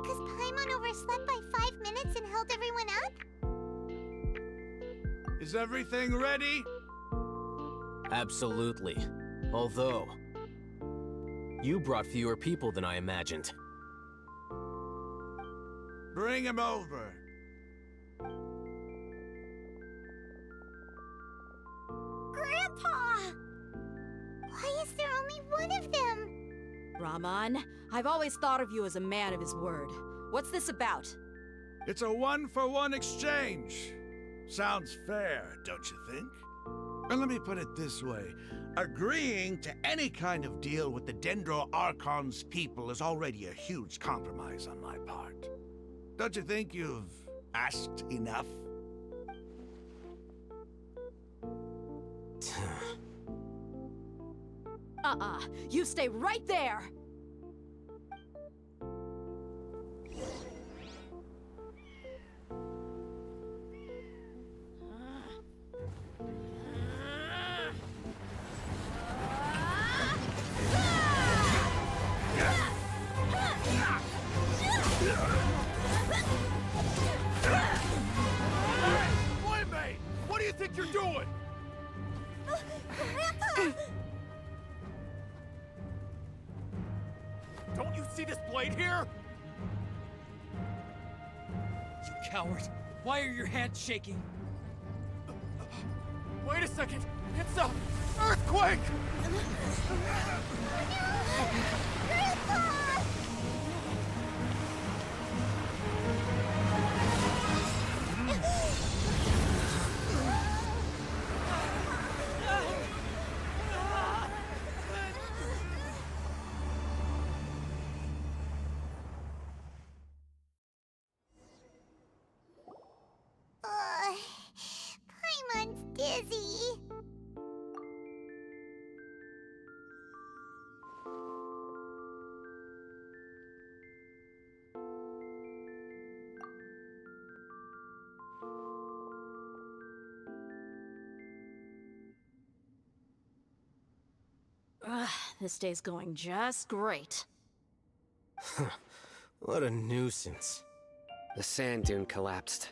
because Paimon overslept by 5 minutes and held everyone up? Is everything ready? Absolutely. Although, you brought fewer people than I imagined. Bring him over. Grandpa! Why is there only one of them? Raman, I've always thought of you as a man of his word. What's this about? It's a one-for-one exchange. Sounds fair, don't you think? And let me put it this way. Agreeing to any kind of deal with the Dendro Archon's people is already a huge compromise on my part. Don't you think you've asked enough? You stay right there! Playmate! What do you think you're doing? Grandpa! Don't you see this blade here? You coward! Why are your hands shaking? Wait a second! It's a earthquake! Grandpa! Paimon's dizzy. This day's going just great. What a nuisance. The sand dune collapsed.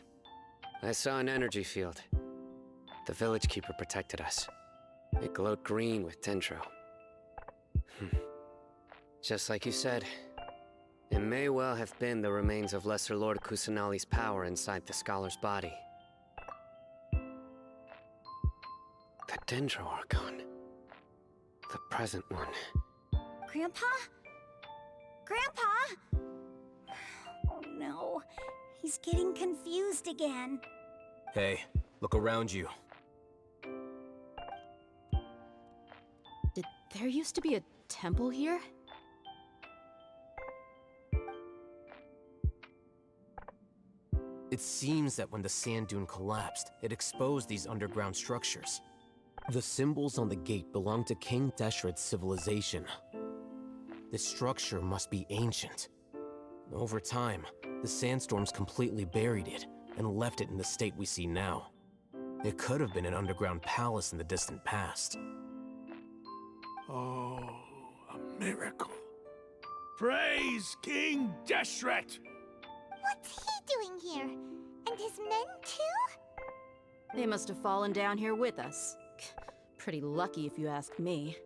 I saw an energy field. The village keeper protected us. It glowed green with dendro. Just like you said, it may well have been the remains of Lesser Lord Kusanali's power inside the scholar's body. The Dendro Archon. The present one. Grandpa? Grandpa? Oh no, he's getting confused again. Hey, look around you. Did there used to be a temple here? It seems that when the sand dune collapsed, it exposed these underground structures. The symbols on the gate belong to King Deshret's civilization. This structure must be ancient. Over time, the sandstorms completely buried it and left it in the state we see now. It could have been an underground palace in the distant past. Oh, a miracle. Praise King Deshret! What's he doing here? And his men too? They must have fallen down here with us. Pretty lucky if you ask me.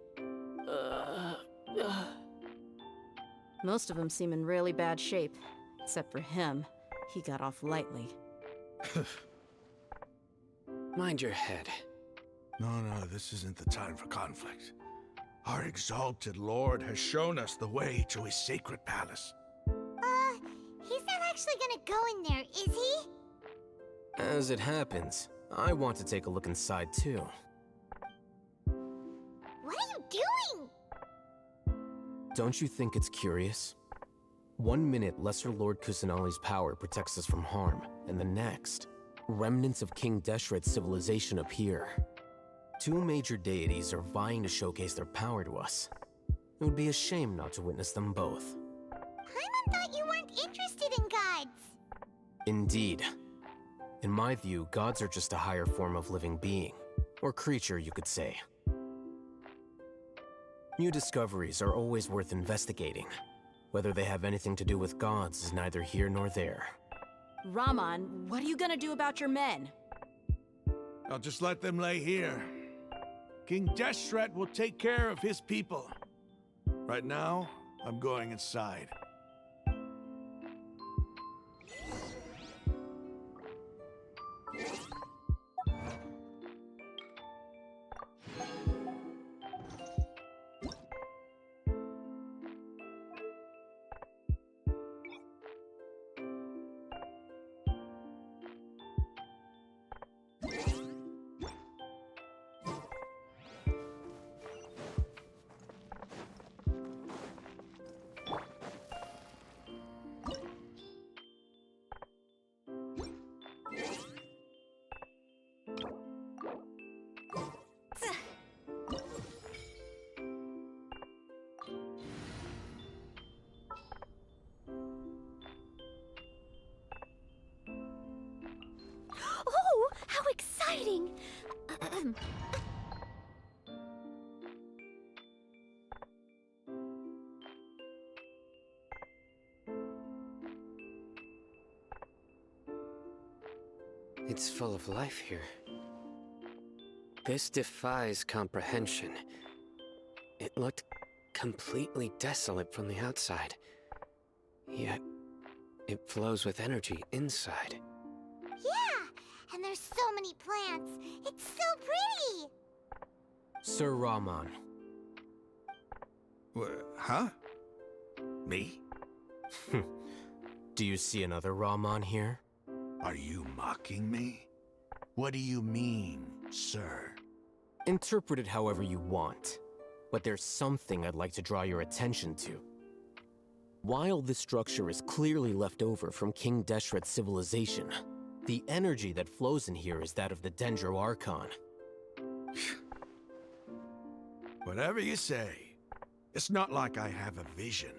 Most of them seem in really bad shape. Except for him. He got off lightly. Mind your head. No, this isn't the time for conflict. Our exalted lord has shown us the way to his sacred palace. He's not actually gonna go in there, is he? As it happens, I want to take a look inside too. What are you doing? Don't you think it's curious? 1 minute, Lesser Lord Kusanali's power protects us from harm, and the next, remnants of King Deshret's civilization appear. Two major deities are vying to showcase their power to us. It would be a shame not to witness them both. Paimon thought you weren't interested in gods. Indeed. In my view, gods are just a higher form of living being, or creature, you could say. New discoveries are always worth investigating. Whether they have anything to do with gods is neither here nor there. Raman, what are you gonna do about your men? I'll just let them lay here. King Deshret will take care of his people. Right now, I'm going inside. Oh, how exciting! It's full of life here. This defies comprehension. It looked completely desolate from the outside. Yet, it flows with energy inside. Yeah, and there's so many plants. It's so pretty! Sir Raman, Huh? Me? do you see another Raman here? Are you mocking me? What do you mean, sir? Interpret it however you want, but there's something I'd like to draw your attention to. While this structure is clearly left over from King Deshret's civilization, the energy that flows in here is that of the Dendro Archon. Whatever you say. It's not like I have a vision.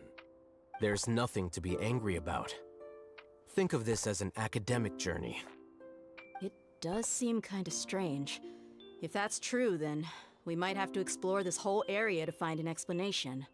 There's nothing to be angry about. Think of this as an academic journey. It does seem kinda strange. If that's true, then we might have to explore this whole area to find an explanation.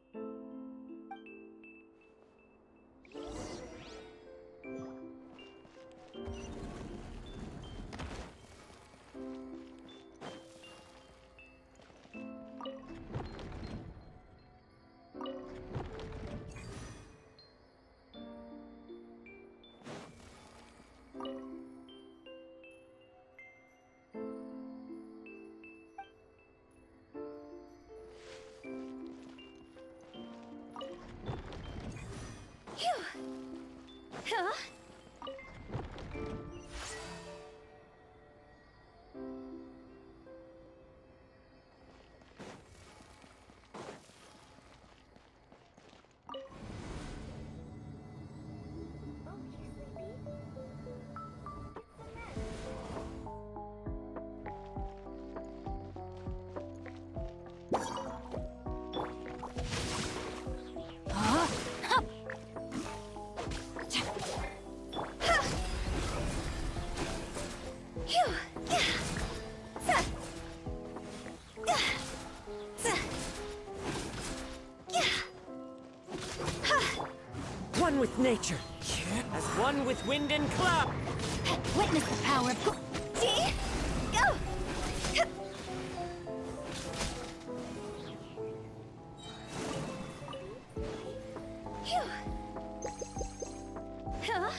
Huh? One with nature, as one with wind and cloud. Witness the power of... See? Go! Phew. Huh?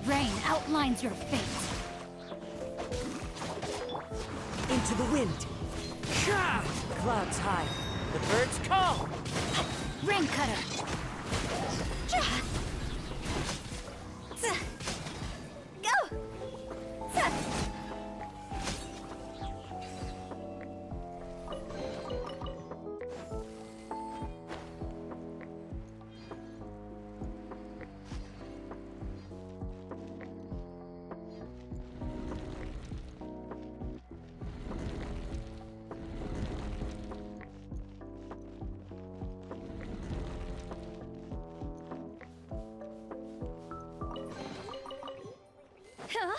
Rain outlines your fate. Into the wind. Shah! Clouds high. The birds call. Rain cutter. Go! Huh?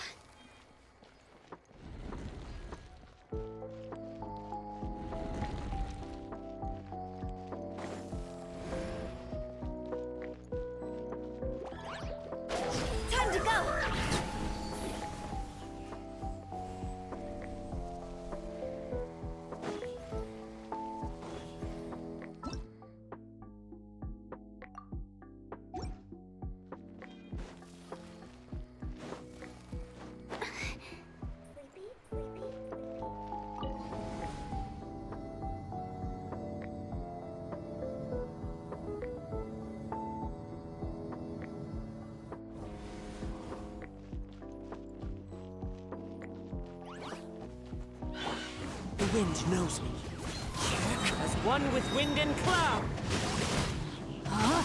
The wind knows me. As one with wind and cloud. Huh?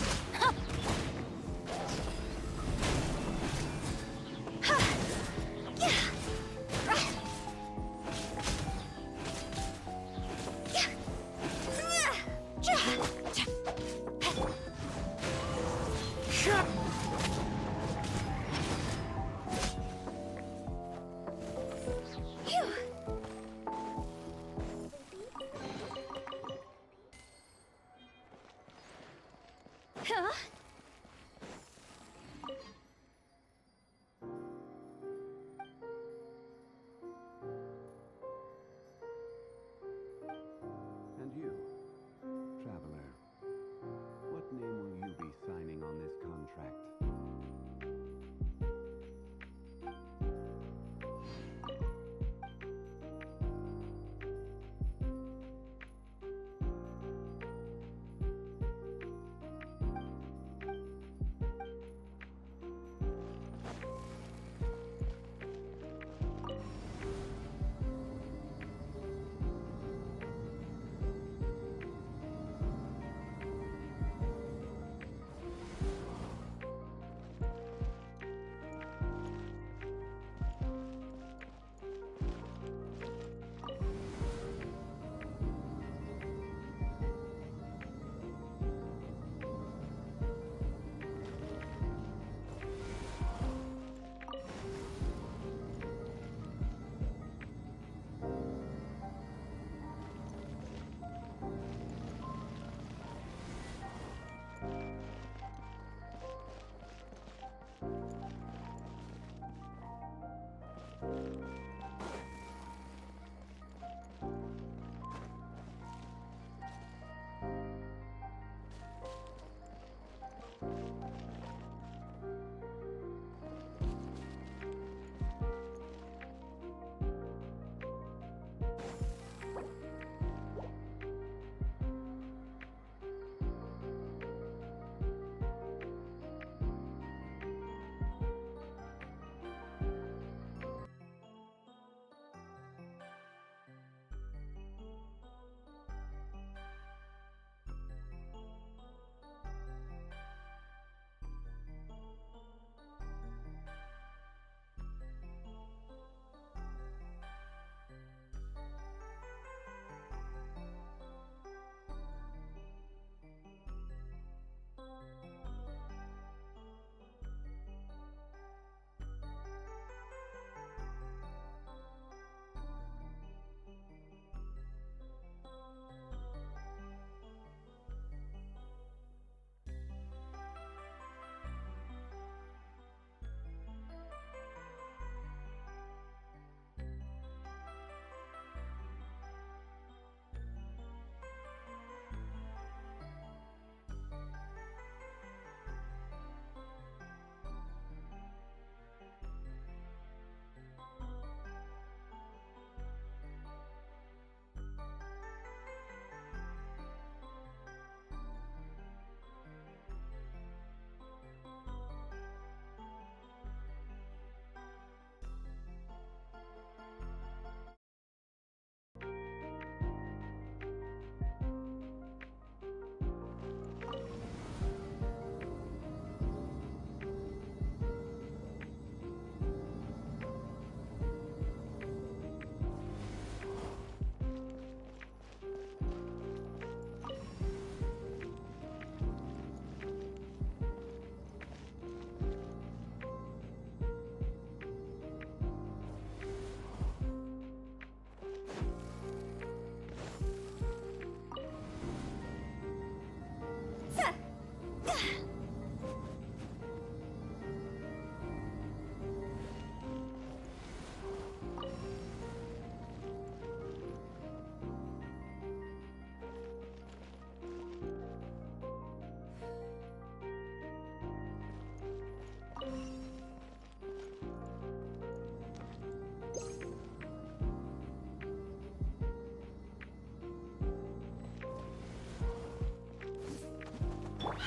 And you, traveler, what name will you be signing on this contract?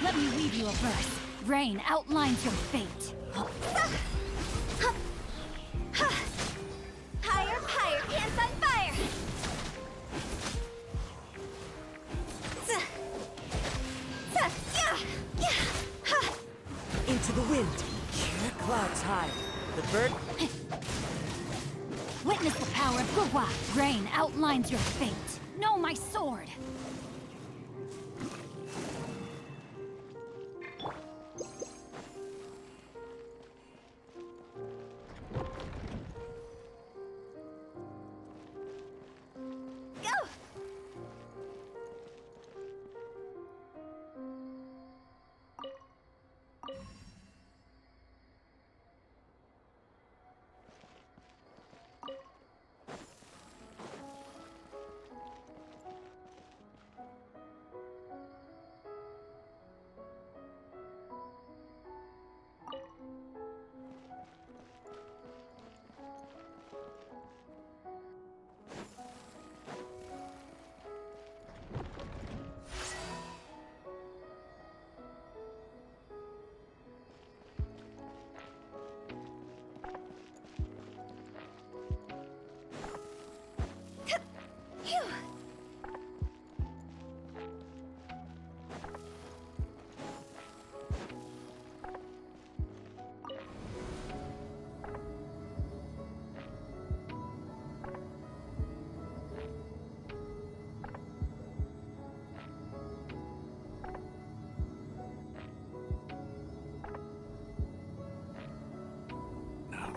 Let me weave you a verse. Rain outlines your fate. Higher, higher, pants on fire! Into the wind. Clouds high. The bird... Witness the power of Gurwa. Rain outlines your fate. Know my sword.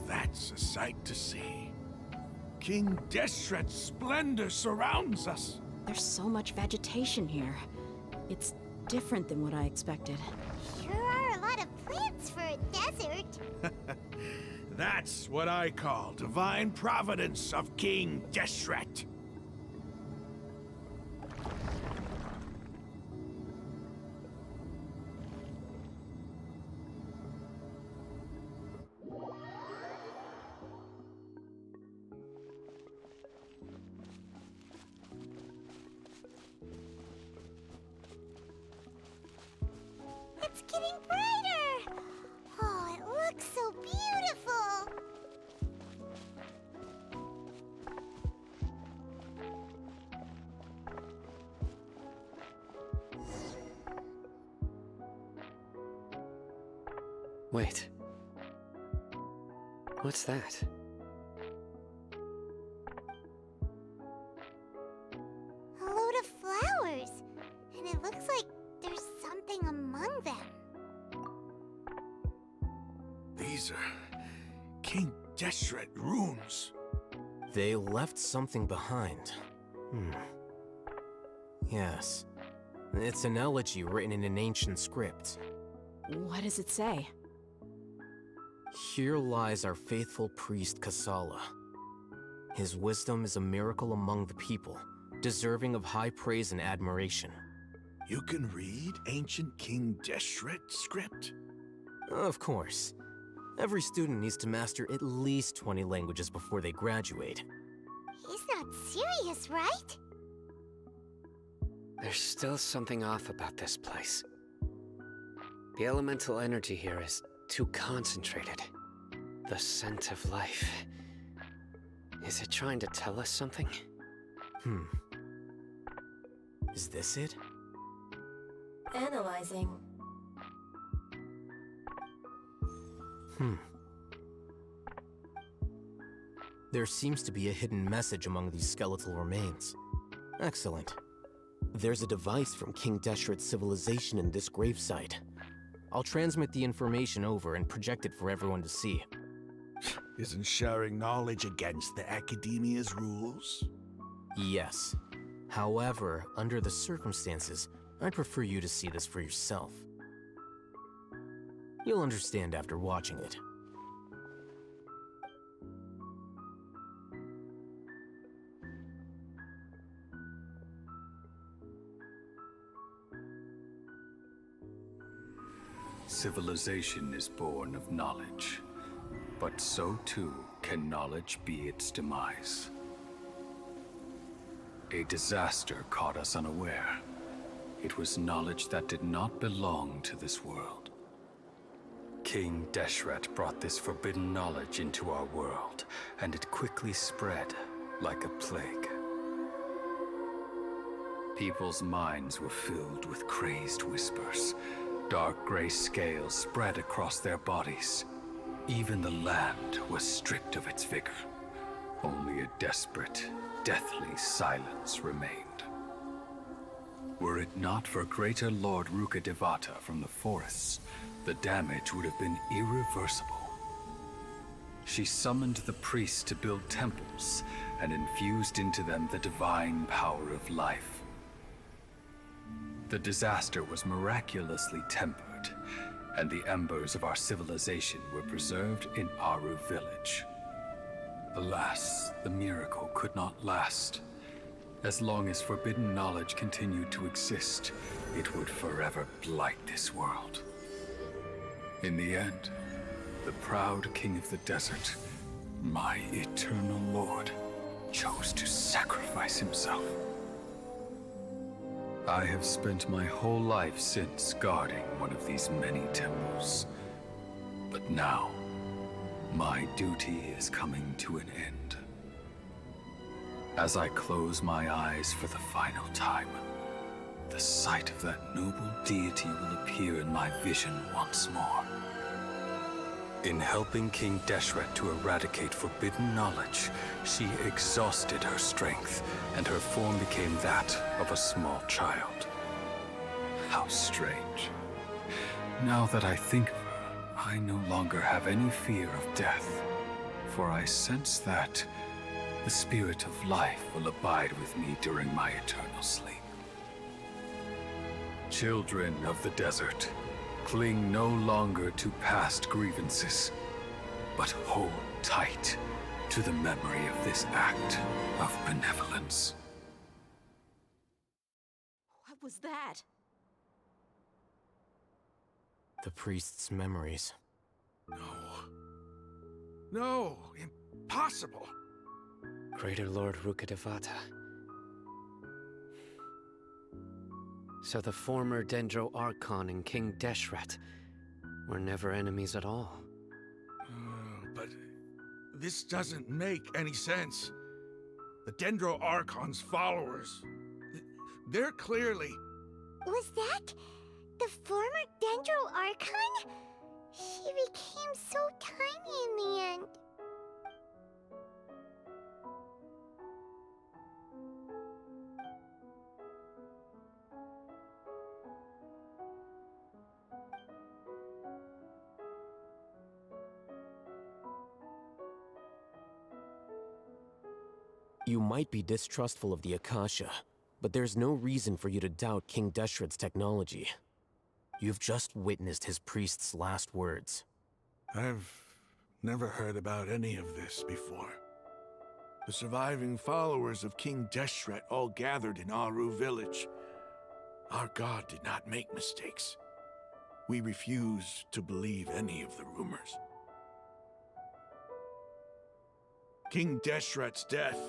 That's a sight to see. King Deshret's splendor surrounds us. There's so much vegetation here. It's different than what I expected. Sure are a lot of plants for a desert. That's what I call divine providence of King Deshret. It's getting brighter! Oh, it looks so beautiful! Wait. What's that? A load of flowers, and it looks like there's something among them. These are King Deshret runes. They left something behind. Yes. It's an elegy written in an ancient script. What does it say? Here lies our faithful priest Kasala. His wisdom is a miracle among the people, deserving of high praise and admiration. You can read ancient King Deshret script? Of course. Every student needs to master at least 20 languages before they graduate. He's not serious, right? There's still something off about this place. The elemental energy here is too concentrated. The scent of life. Is it trying to tell us something? Is this it? Analyzing. There seems to be a hidden message among these skeletal remains. Excellent. There's a device from King Deshret's civilization in this gravesite. I'll transmit the information over and project it for everyone to see. Isn't sharing knowledge against the Academia's rules? Yes. However, under the circumstances, I'd prefer you to see this for yourself. You'll understand after watching it. Civilization is born of knowledge, but so too can knowledge be its demise. A disaster caught us unaware. it was knowledge that did not belong to this world. King Deshret brought this forbidden knowledge into our world, and it quickly spread like a plague. People's minds were filled with crazed whispers. Dark gray scales spread across their bodies. Even the land was stripped of its vigor. Only a desperate, deathly silence remained. Were it not for Greater Lord Rukkhadevata from the forests, the damage would have been irreversible. She summoned the priests to build temples and infused into them the divine power of life. The disaster was miraculously tempered, and the embers of our civilization were preserved in Aru village. Alas, the miracle could not last. As long as forbidden knowledge continued to exist, it would forever blight this world. In the end, the proud king of the desert, my eternal lord, chose to sacrifice himself. I have spent my whole life since guarding one of these many temples. But now, my duty is coming to an end. As I close my eyes for the final time, the sight of that noble deity will appear in my vision once more. In helping King Deshret to eradicate forbidden knowledge, she exhausted her strength, and her form became that of a small child. How strange. Now that I think of her, I no longer have any fear of death, for I sense that the spirit of life will abide with me during my eternal sleep. Children of the desert, cling no longer to past grievances, but hold tight to the memory of this act of benevolence. What was that? The priest's memories. No, impossible. Greater Lord Rukkhadevata. So the former Dendro Archon and King Deshret were never enemies at all. But this doesn't make any sense. The Dendro Archon's followers, they're clearly... Was that the former Dendro Archon? She became so tiny in the end. You might be distrustful of the Akasha, but there's no reason for you to doubt King Deshret's technology. You've just witnessed his priest's last words. I've never heard about any of this before. The surviving followers of King Deshret all gathered in Aru village. Our god did not make mistakes. We refuse to believe any of the rumors. King Deshret's death,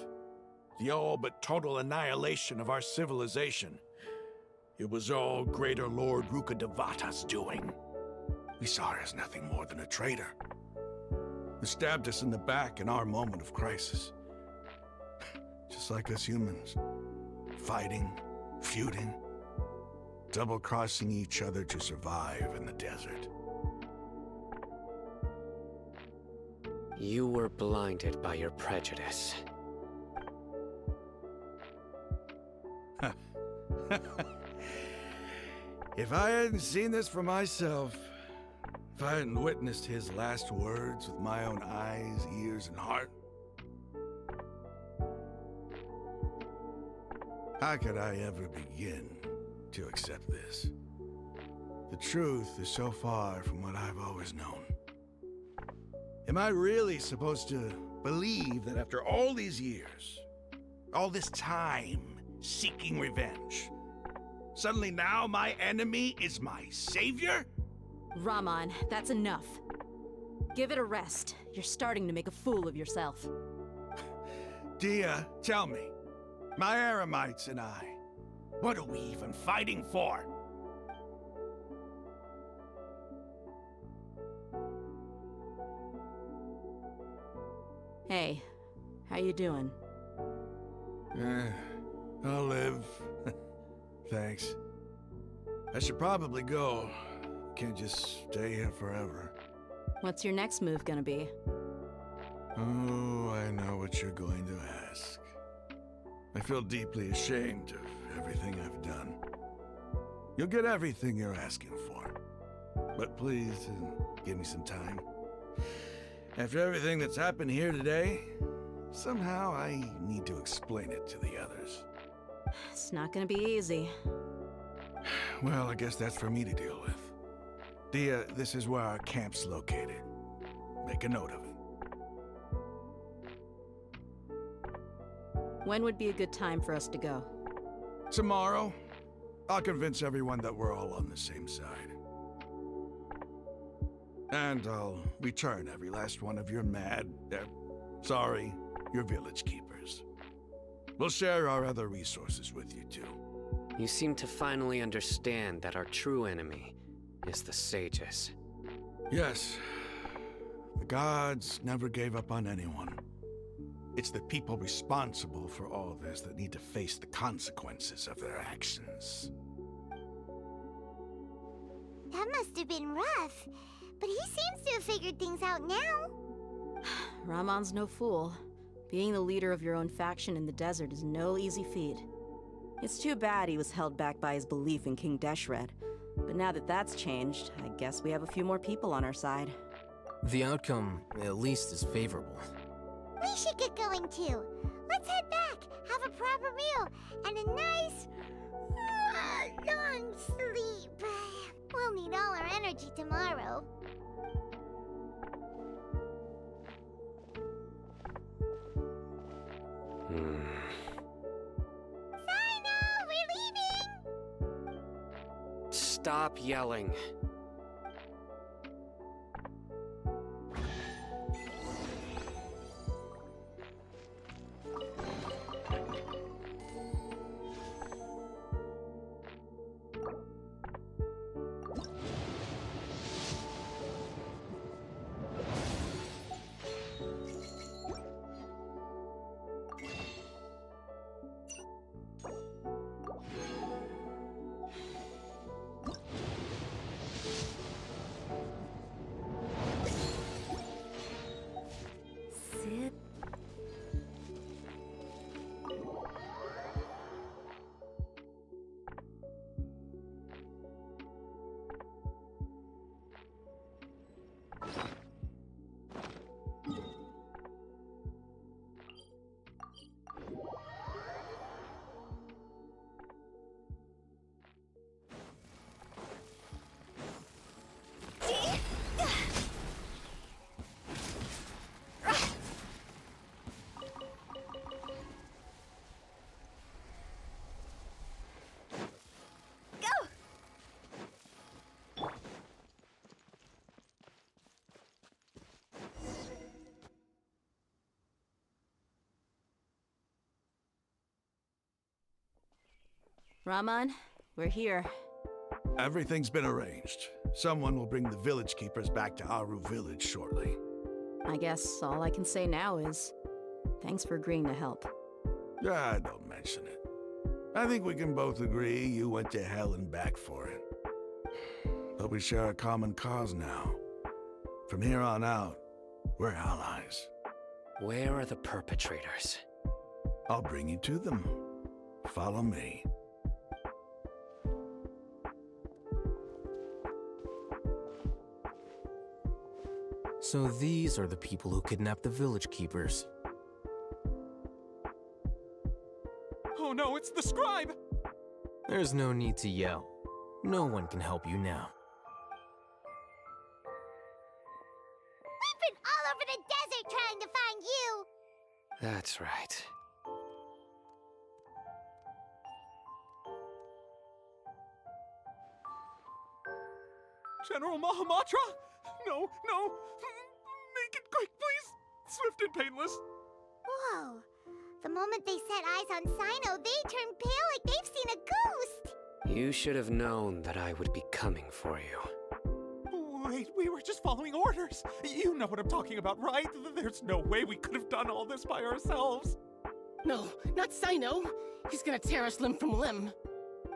the all but total annihilation of our civilization, it was all Greater Lord Rukkhadevata's doing. We saw her as nothing more than a traitor, who stabbed us in the back in our moment of crisis. Just like us humans, fighting, feuding, double-crossing each other to survive in the desert. You were blinded by your prejudice. If I hadn't seen this for myself, if I hadn't witnessed his last words with my own eyes, ears, and heart, how could I ever begin to accept this? The truth is so far from what I've always known. Am I really supposed to believe that after all these years, all this time seeking revenge, suddenly now my enemy is my savior? Raman, that's enough. Give it a rest. You're starting to make a fool of yourself. Dia, tell me, my Aramites and I, What are we even fighting for? Hey, how you doing? I'll live. Thanks. I should probably go. Can't just stay here forever. What's your next move gonna be? Oh, I know what you're going to ask. I feel deeply ashamed of everything I've done. You'll get everything you're asking for. But please, give me some time. After everything that's happened here today, somehow I need to explain it to the others. It's not gonna be easy. Well, I guess that's for me to deal with. This is where our camp's located. Make a note of it. When would be a good time for us to go? Tomorrow, I'll convince everyone that we're all on the same side. And I'll return every last one of your your village keepers. We'll share our other resources with you too. You seem to finally understand that our true enemy is the sages. Yes. The gods never gave up on anyone. It's the people responsible for all this that need to face the consequences of their actions. That must have been rough, but he seems to have figured things out now. Ramon's no fool. Being the leader of your own faction in the desert is no easy feat. It's too bad he was held back by his belief in King Deshret. But now that that's changed, I guess we have a few more people on our side. The outcome, at least, is favorable. We should get going too. Let's head back, have a proper meal, and a nice, long sleep. We'll need all our energy tomorrow. Sino, we're leaving! Stop yelling. Sit. Ramon, we're here. Everything's been arranged. Someone will bring the village keepers back to Aru village shortly. I guess all I can say now is, thanks for agreeing to help. Ah, don't mention it. I think we can both agree you went to hell and back for it. But we share a common cause now. From here on out, we're allies. Where are the perpetrators? I'll bring you to them. Follow me. So these are the people who kidnapped the village keepers. Oh no, it's the scribe! There's no need to yell. No one can help you now. We've been all over the desert trying to find you! That's right. General Mahamatra? No, make it quick, please! Swift and painless. Whoa, The moment they set eyes on Sino, they turn pale like they've seen a ghost. You should have known that I would be coming for you. Wait, we were just following orders. You know what I'm talking about, right? There's no way we could have done all this by ourselves. No, not Sino. He's gonna tear us limb from limb.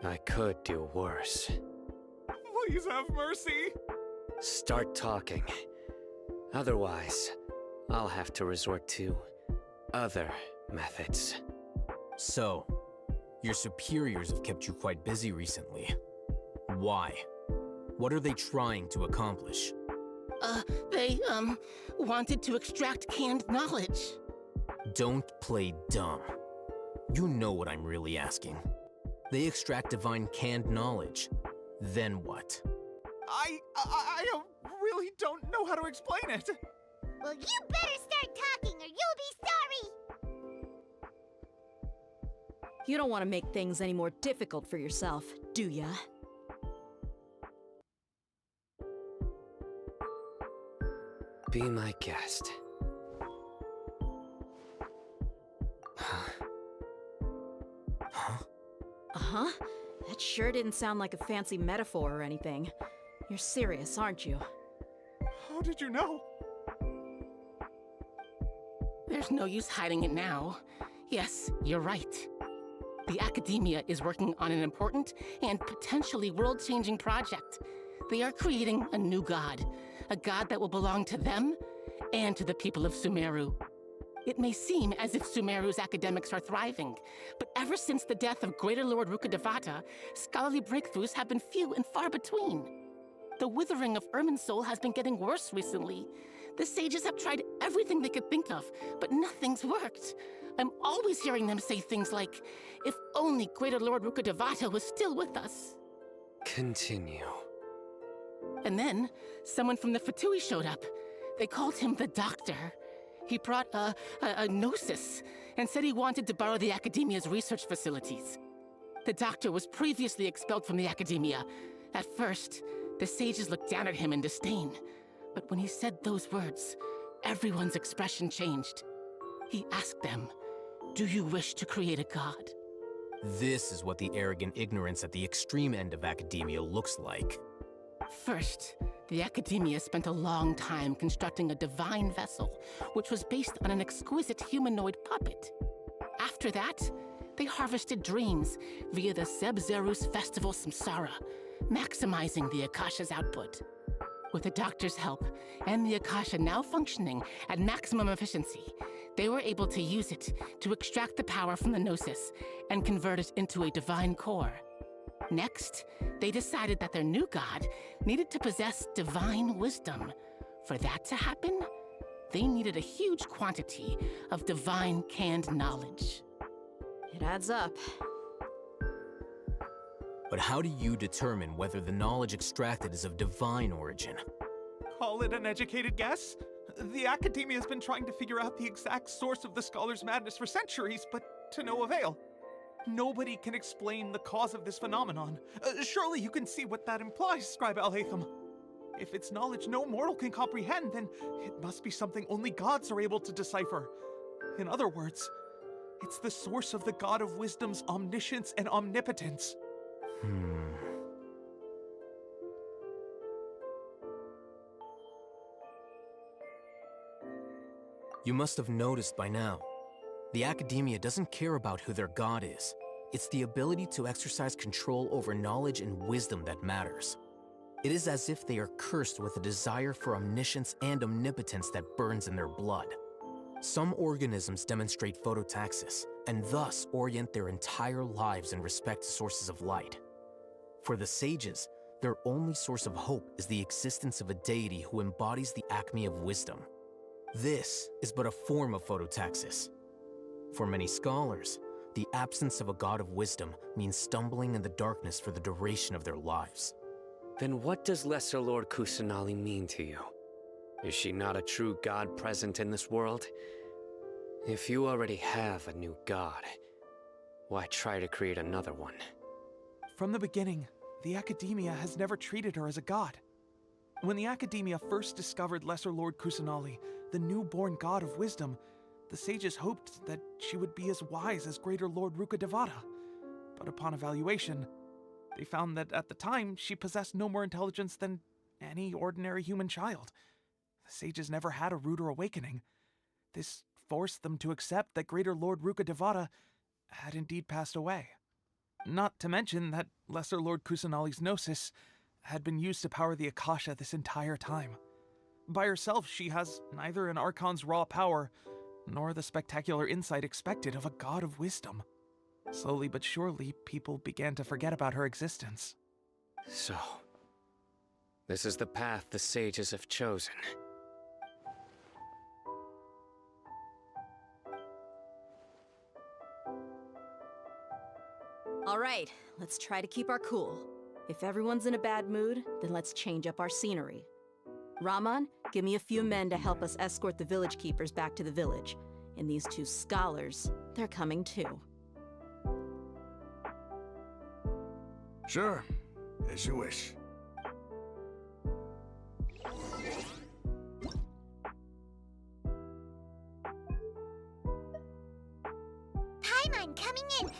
I could do worse. Please have mercy. Start talking. Otherwise, I'll have to resort to other methods. So, your superiors have kept you quite busy recently. Why? What are they trying to accomplish? They wanted to extract canned knowledge. Don't play dumb. You know what I'm really asking. They extract divine canned knowledge. Then what? I really don't know how to explain it. Well, you better start talking or you'll be sorry. You don't want to make things any more difficult for yourself, do ya? Be my guest. Uh-huh. That sure didn't sound like a fancy metaphor or anything. You're serious, aren't you? How did you know? There's no use hiding it now. Yes, you're right. The Academia is working on an important and potentially world-changing project. They are creating a new god. A god that will belong to them and to the people of Sumeru. It may seem as if Sumeru's academics are thriving, but ever since the death of Greater Lord Rukkhadevata, scholarly breakthroughs have been few and far between. The withering of Irminsul has been getting worse recently. The sages have tried everything they could think of, but nothing's worked. I'm always hearing them say things like, if only Greater Lord Rukkhadevata was still with us. Continue. And then, someone from the Fatui showed up. They called him the Doctor. He brought a gnosis and said he wanted to borrow the Academia's research facilities. The Doctor was previously expelled from the Academia. At first, the sages looked down at him in disdain. But when he said those words, everyone's expression changed. He asked them, "Do you wish to create a god?" This is what the arrogant ignorance at the extreme end of academia looks like. First, the Academia spent a long time constructing a divine vessel, which was based on an exquisite humanoid puppet. After that, they harvested dreams via the Zeb-Zerus Festival Samsara, maximizing the Akasha's output. With the Doctor's help, and the Akasha now functioning at maximum efficiency, they were able to use it to extract the power from the Gnosis and convert it into a divine core. Next, they decided that their new god needed to possess divine wisdom. For that to happen, they needed a huge quantity of divine canned knowledge. It adds up. But how do you determine whether the knowledge extracted is of divine origin? Call it an educated guess? The Academia has been trying to figure out the exact source of the Scholar's Madness for centuries, but to no avail. Nobody can explain the cause of this phenomenon. Surely you can see what that implies, Scribe Al-Haytham. If it's knowledge no mortal can comprehend, then it must be something only gods are able to decipher. In other words, it's the source of the God of Wisdom's omniscience and omnipotence. You must have noticed by now. The Academia doesn't care about who their god is. It's the ability to exercise control over knowledge and wisdom that matters. It is as if they are cursed with a desire for omniscience and omnipotence that burns in their blood. Some organisms demonstrate phototaxis, and thus orient their entire lives in respect to sources of light. For the sages, their only source of hope is the existence of a deity who embodies the acme of wisdom. This is but a form of phototaxis. For many scholars, the absence of a god of wisdom means stumbling in the darkness for the duration of their lives. Then what does Lesser Lord Kusanali mean to you? Is she not a true god present in this world? If you already have a new god, why try to create another one? From the beginning, the Academia has never treated her as a god. When the Academia first discovered Lesser Lord Kusanali, the newborn god of wisdom, The sages hoped that she would be as wise as Greater Lord Rukkhadevata. But upon evaluation, they found that at the time she possessed no more intelligence than any ordinary human child. The sages never had a ruder awakening. This forced them to accept that Greater Lord Rukkhadevata had indeed passed away. Not to mention that Lesser Lord Kusanali's gnosis had been used to power the Akasha this entire time. By herself, she has neither an Archon's raw power, nor the spectacular insight expected of a god of wisdom. Slowly but surely, people began to forget about her existence. So, this is the path the sages have chosen. All right, let's try to keep our cool. If everyone's in a bad mood, then let's change up our scenery. Raman, give me a few men to help us escort the village keepers back to the village. And these two scholars, they're coming too. Sure, as you wish. Paimon coming in!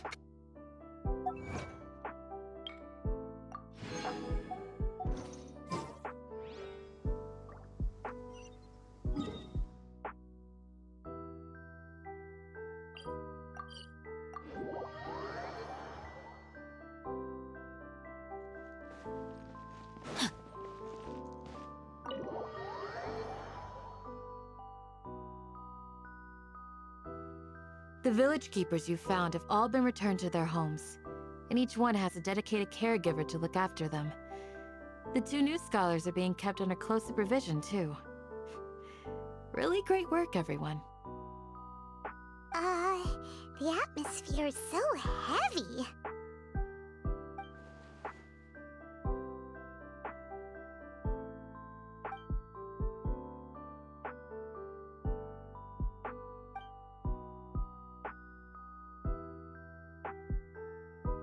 The village keepers you found have all been returned to their homes, and each one has a dedicated caregiver to look after them. The two new scholars are being kept under close supervision, too. Really great work, everyone. The atmosphere is so heavy.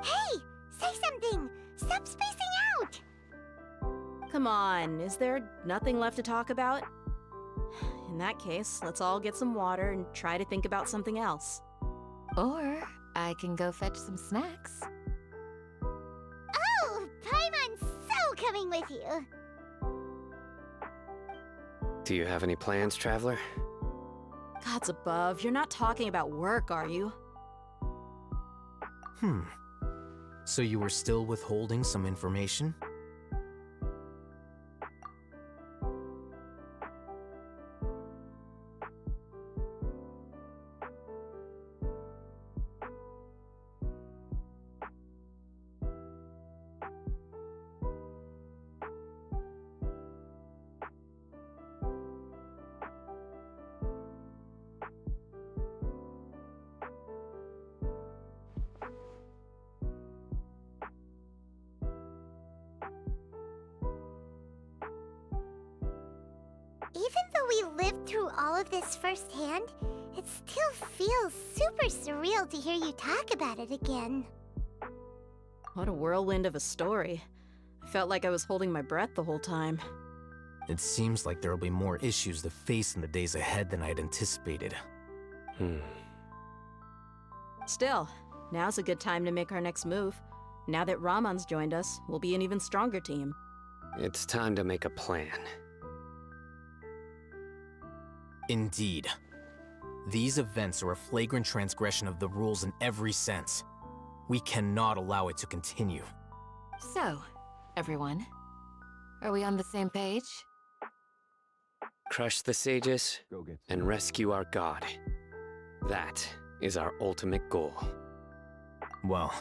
Hey! Say something! Stop spacing out! Come on, is there nothing left to talk about? In that case, let's all get some water and try to think about something else. Or I can go fetch some snacks. Oh! Paimon's so coming with you! Do you have any plans, Traveler? Gods above, you're not talking about work, are you? So you were still withholding some information? Even though we lived through all of this firsthand, it still feels super surreal to hear you talk about it again. What a whirlwind of a story. I felt like I was holding my breath the whole time. It seems like there'll be more issues to face in the days ahead than I'd anticipated. Still, now's a good time to make our next move. Now that Raman's joined us, we'll be an even stronger team. It's time to make a plan. Indeed. These events are a flagrant transgression of the rules in every sense. We cannot allow it to continue. So, everyone, are we on the same page? Crush the sages and rescue our god. That is our ultimate goal. Well,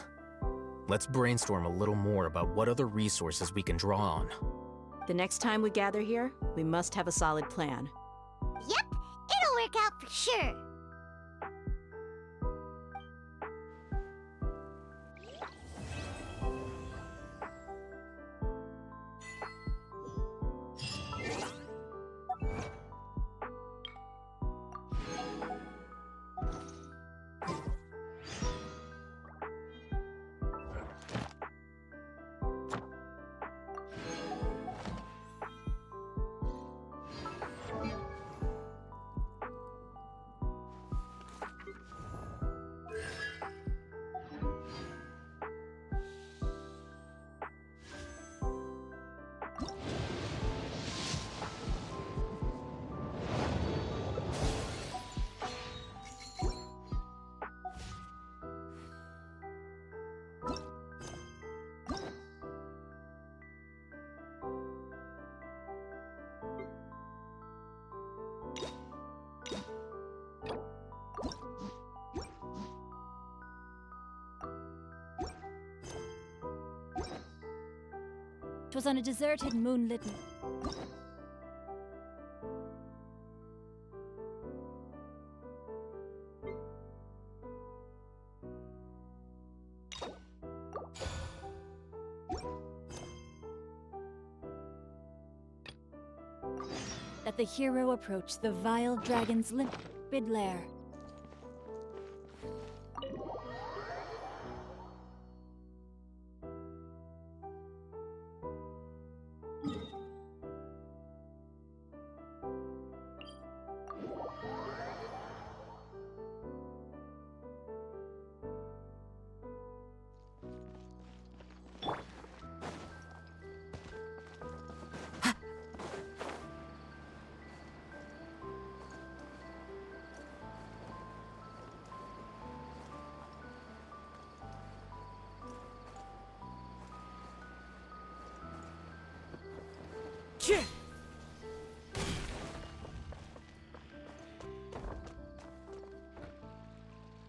let's brainstorm a little more about what other resources we can draw on. The next time we gather here, we must have a solid plan. Yep, it'll work out for sure. 'Twas on a deserted, moonlit. That the hero approached the vile dragon's limpid lair.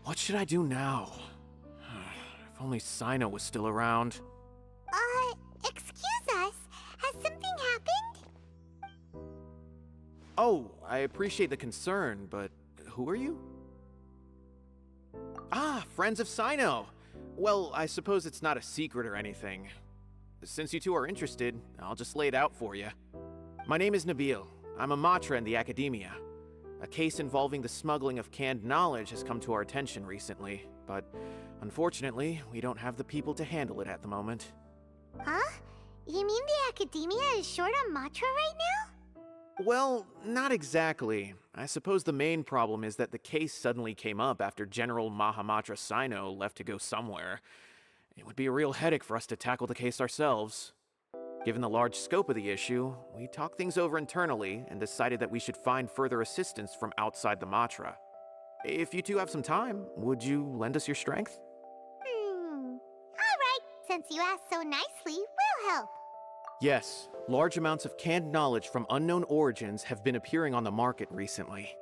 What should I do now? If only Sino was still around. Excuse us. Has something happened? Oh, I appreciate the concern, but who are you? Ah, friends of Sino! Well, I suppose it's not a secret or anything. Since you two are interested, I'll just lay it out for you. My name is Nabil. I'm a Matra in the Academia. A case involving the smuggling of canned knowledge has come to our attention recently, but unfortunately, we don't have the people to handle it at the moment. Huh? You mean the Academia is short on Matra right now? Well, not exactly. I suppose the main problem is that the case suddenly came up after General Mahamatra Sino left to go somewhere. It would be a real headache for us to tackle the case ourselves. Given the large scope of the issue, we talked things over internally and decided that we should find further assistance from outside the Matra. If you two have some time, would you lend us your strength? Alright, since you asked so nicely, we'll help. Yes, large amounts of canned knowledge from unknown origins have been appearing on the market recently.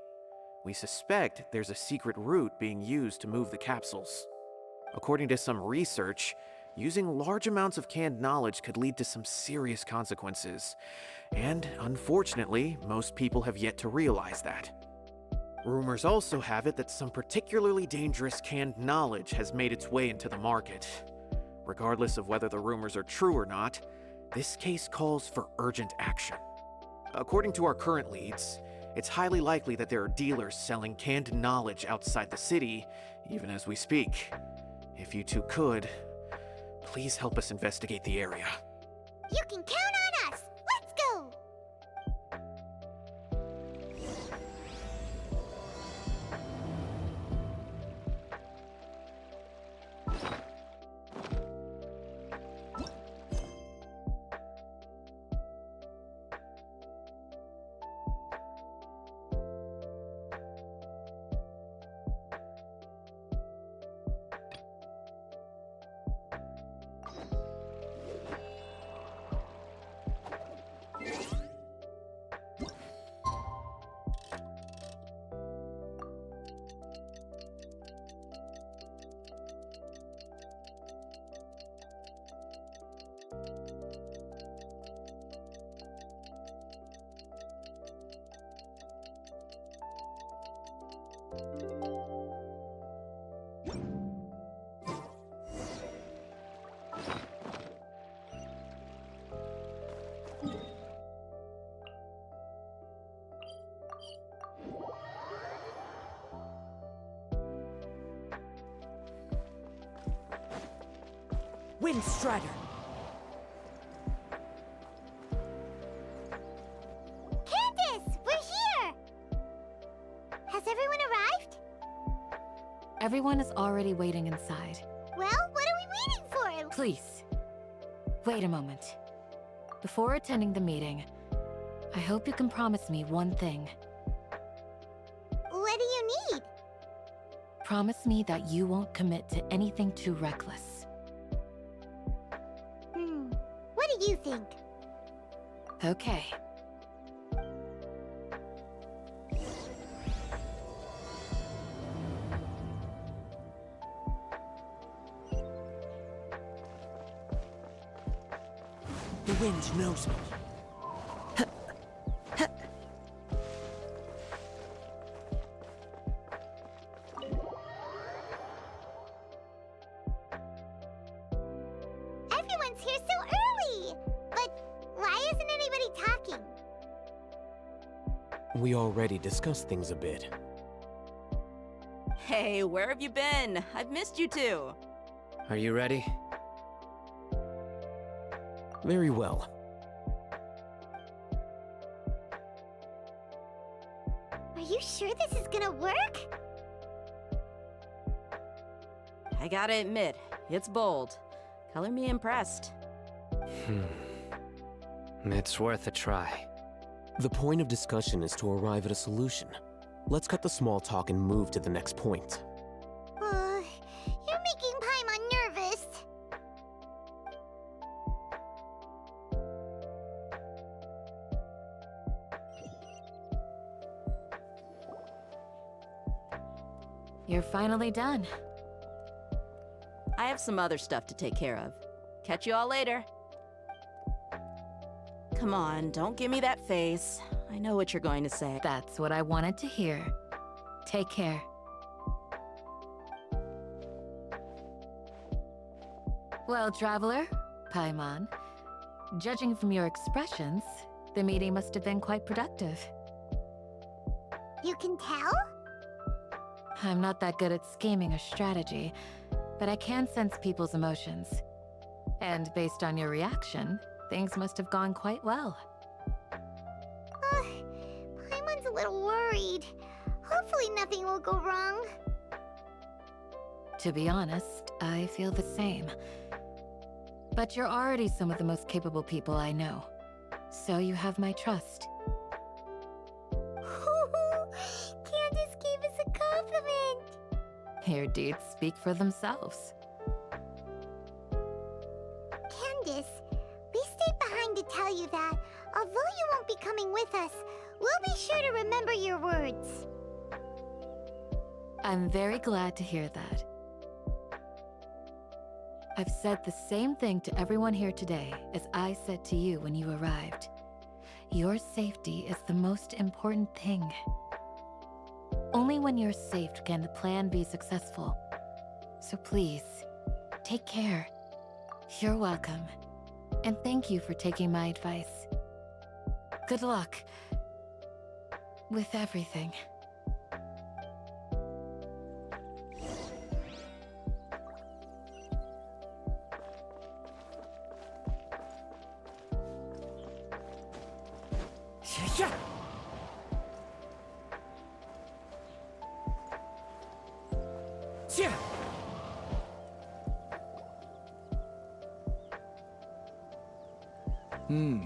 We suspect there's a secret route being used to move the capsules. According to some research, using large amounts of canned knowledge could lead to some serious consequences, and unfortunately, most people have yet to realize that. Rumors also have it that some particularly dangerous canned knowledge has made its way into the market. Regardless of whether the rumors are true or not, this case calls for urgent action. According to our current leads, it's highly likely that there are dealers selling canned knowledge outside the city, even as we speak. If you two could, please help us investigate the area. You can count on us! Let's go! Windstrider! Candace! We're here! Has everyone arrived? Everyone is already waiting inside. Well, what are we waiting for? Please, wait a moment. Before attending the meeting, I hope you can promise me one thing. What do you need? Promise me that you won't commit to anything too reckless. What do you think? Okay. The wind knows me. Everyone's here so early! But why isn't anybody talking? We already discussed things a bit. Hey, where have you been? I've missed you two. Are you ready? Very well. Are you sure this is gonna work? I gotta admit, it's bold. Color me impressed. It's worth a try. The point of discussion is to arrive at a solution. Let's cut the small talk and move to the next point. You're making Paimon nervous. You're finally done. I have some other stuff to take care of. Catch you all later. Come on, don't give me that face. I know what you're going to say. That's what I wanted to hear. Take care. Well, Traveler, Paimon, judging from your expressions, the meeting must have been quite productive. You can tell? I'm not that good at scheming or strategy, but I can sense people's emotions. And based on your reaction, things must have gone quite well. Paimon's a little worried. Hopefully nothing will go wrong. To be honest, I feel the same. But you're already some of the most capable people I know. So you have my trust. Candace gave us a compliment! Your deeds speak for themselves. Candace, we stayed behind to tell you that, although you won't be coming with us, we'll be sure to remember your words. I'm very glad to hear that. I've said the same thing to everyone here today as I said to you when you arrived. Your safety is the most important thing. Only when you're safe can the plan be successful. So please, take care. You're welcome. And thank you for taking my advice. Good luck with everything. Yeah. Yeah.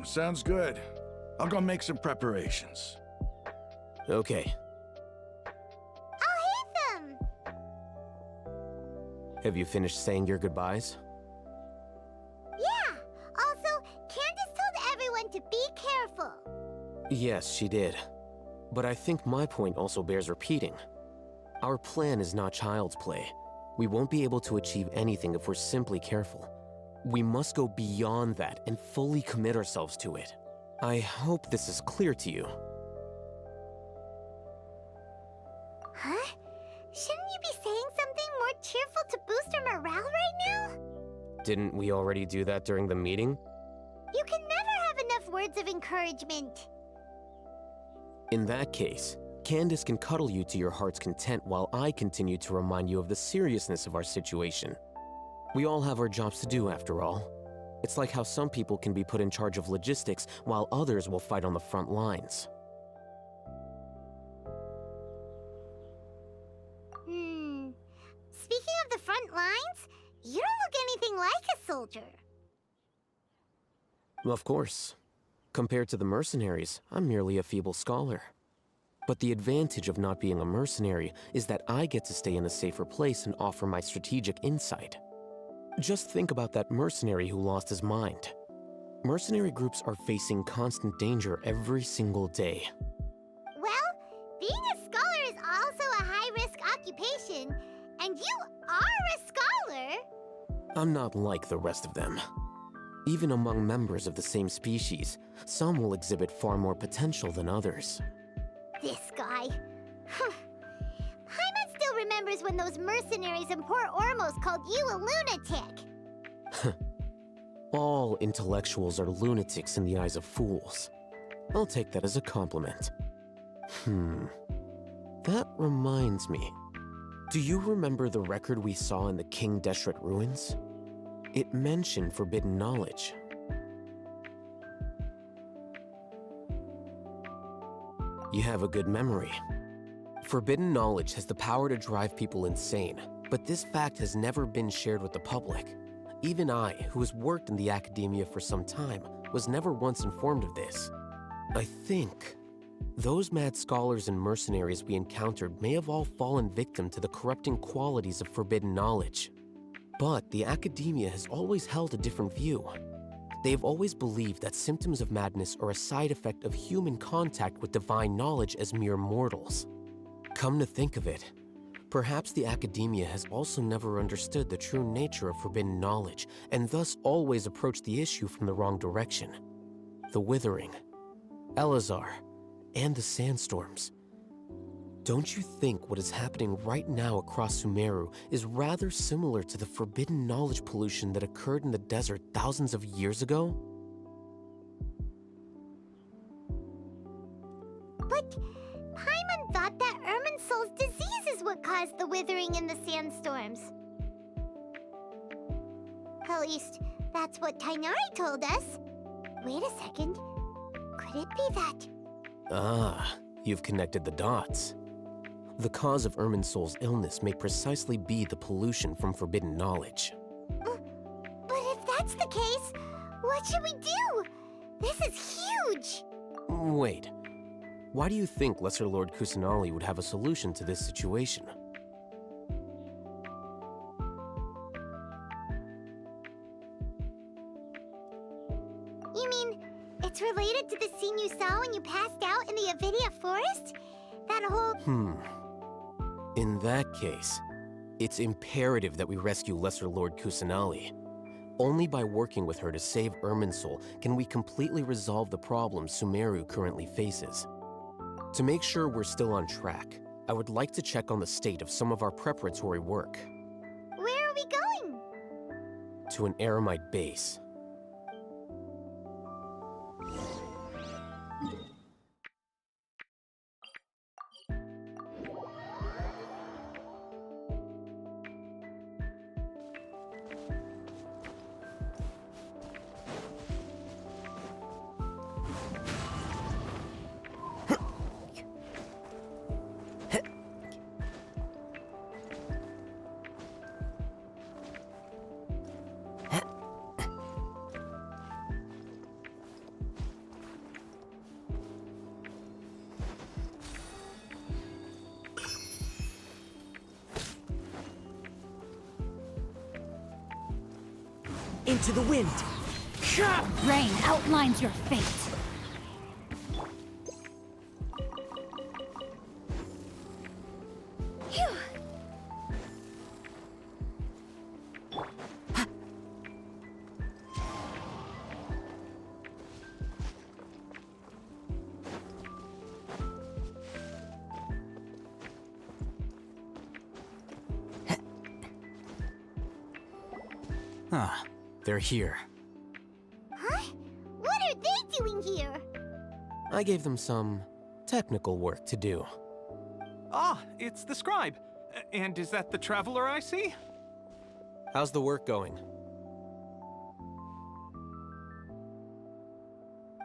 Sounds good. I'll go make some preparations. Okay. I'll hate them! Have you finished saying your goodbyes? Yeah! Also, Candace told everyone to be careful. Yes, she did. But I think my point also bears repeating. Our plan is not child's play. We won't be able to achieve anything if we're simply careful. We must go beyond that and fully commit ourselves to it. I hope this is clear to you. Huh? Shouldn't you be saying something more cheerful to boost our morale right now? Didn't we already do that during the meeting? You can never have enough words of encouragement. In that case, Candace can cuddle you to your heart's content while I continue to remind you of the seriousness of our situation. We all have our jobs to do, after all. It's like how some people can be put in charge of logistics while others will fight on the front lines. Speaking of the front lines, you don't look anything like a soldier. Of course. Compared to the mercenaries, I'm merely a feeble scholar. But the advantage of not being a mercenary is that I get to stay in a safer place and offer my strategic insight. Just think about that mercenary who lost his mind. Mercenary groups are facing constant danger every single day. Well, being a scholar is also a high-risk occupation, and you are a scholar! I'm not like the rest of them. Even among members of the same species, some will exhibit far more potential than others. This guy. Paimon still remembers when those mercenaries in Port Ormos called you a lunatic. All intellectuals are lunatics in the eyes of fools. I'll take that as a compliment. That reminds me. Do you remember the record we saw in the King Deshret ruins? It mentioned forbidden knowledge. You have a good memory. Forbidden knowledge has the power to drive people insane, but this fact has never been shared with the public. Even I, who has worked in the academia for some time, was never once informed of this. I think those mad scholars and mercenaries we encountered may have all fallen victim to the corrupting qualities of forbidden knowledge. But the academia has always held a different view. They have always believed that symptoms of madness are a side effect of human contact with divine knowledge as mere mortals. Come to think of it, perhaps the academia has also never understood the true nature of forbidden knowledge, and thus always approached the issue from the wrong direction. The Withering, Elazar, and the sandstorms. Don't you think what is happening right now across Sumeru is rather similar to the forbidden knowledge pollution that occurred in the desert thousands of years ago? But Paimon thought that Irminsul's disease is what caused the withering in the sandstorms. At least, that's what Tainari told us. Wait a second. Could it be that? Ah, you've connected the dots. The cause of Irminsul's illness may precisely be the pollution from forbidden knowledge. But if that's the case, what should we do? This is huge! Wait, why do you think Lesser Lord Kusanali would have a solution to this situation? You mean, it's related to the scene you saw when you passed out in the Avidia forest? That whole... In that case, it's imperative that we rescue Lesser Lord Kusanali. Only by working with her to save Irminsul can we completely resolve the problems Sumeru currently faces. To make sure we're still on track, I would like to check on the state of some of our preparatory work. Where are we going? To an Eremite base. Into the wind! Rain outlines your fate. They're here. Huh? What are they doing here? I gave them some technical work to do. Ah, it's the scribe. And is that the traveler I see? How's the work going?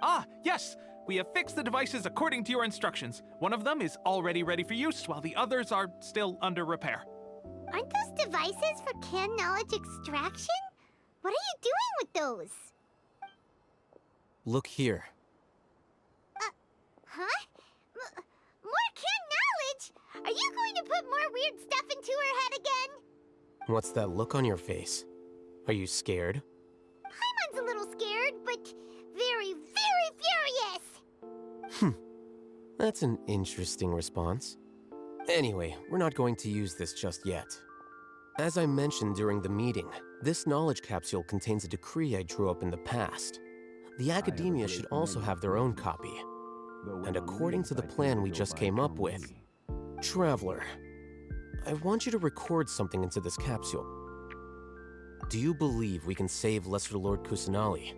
Ah, yes! We have fixed the devices according to your instructions. One of them is already ready for use, while the others are still under repair. Aren't those devices for can knowledge extraction? What are you doing with those? Look here. Huh? More can knowledge? Are you going to put more weird stuff into her head again? What's that look on your face? Are you scared? Paimon's a little scared, but very, very furious! That's an interesting response. Anyway, we're not going to use this just yet. As I mentioned during the meeting, this knowledge capsule contains a decree I drew up in the past. The academia should also have their own copy. And according to the plan we just came up with, Traveler, I want you to record something into this capsule. Do you believe we can save Lesser Lord Kusanali?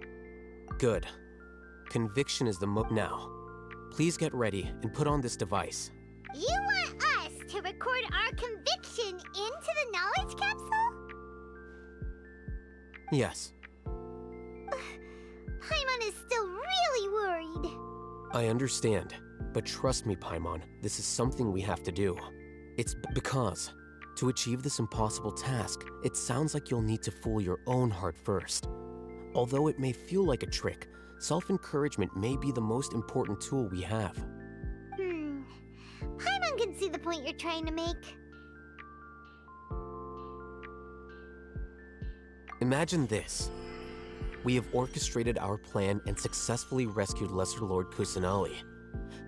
Good. Conviction is the Now, please get ready and put on this device. You want us to record our conviction into the knowledge capsule? Yes. Paimon is still really worried. I understand, but trust me, Paimon, this is something we have to do. It's because, to achieve this impossible task, it sounds like you'll need to fool your own heart first. Although it may feel like a trick, self-encouragement may be the most important tool we have. Paimon can see the point you're trying to make. Imagine this. We have orchestrated our plan and successfully rescued Lesser Lord Kusanali.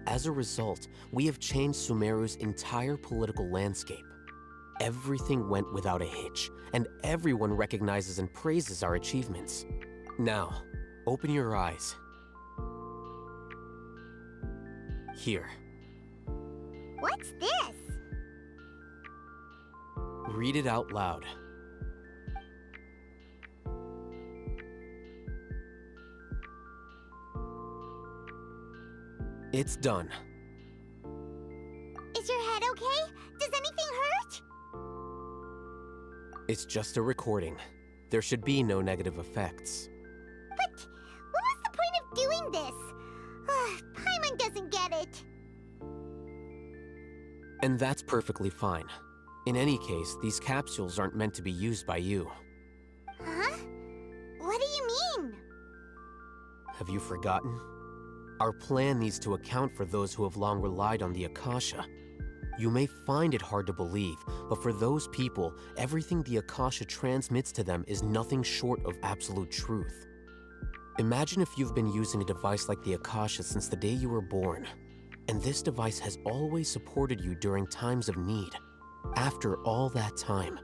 As a result, we have changed Sumeru's entire political landscape. Everything went without a hitch, and everyone recognizes and praises our achievements. Now, open your eyes. Here. What's this? Read it out loud. It's done. Is your head okay? Does anything hurt? It's just a recording. There should be no negative effects. But what was the point of doing this? Paimon doesn't get it. And that's perfectly fine. In any case, these capsules aren't meant to be used by you. Huh? What do you mean? Have you forgotten? Our plan needs to account for those who have long relied on the Akasha. You may find it hard to believe, but for those people, everything the Akasha transmits to them is nothing short of absolute truth. Imagine if you've been using a device like the Akasha since the day you were born, and this device has always supported you during times of need. After all that time,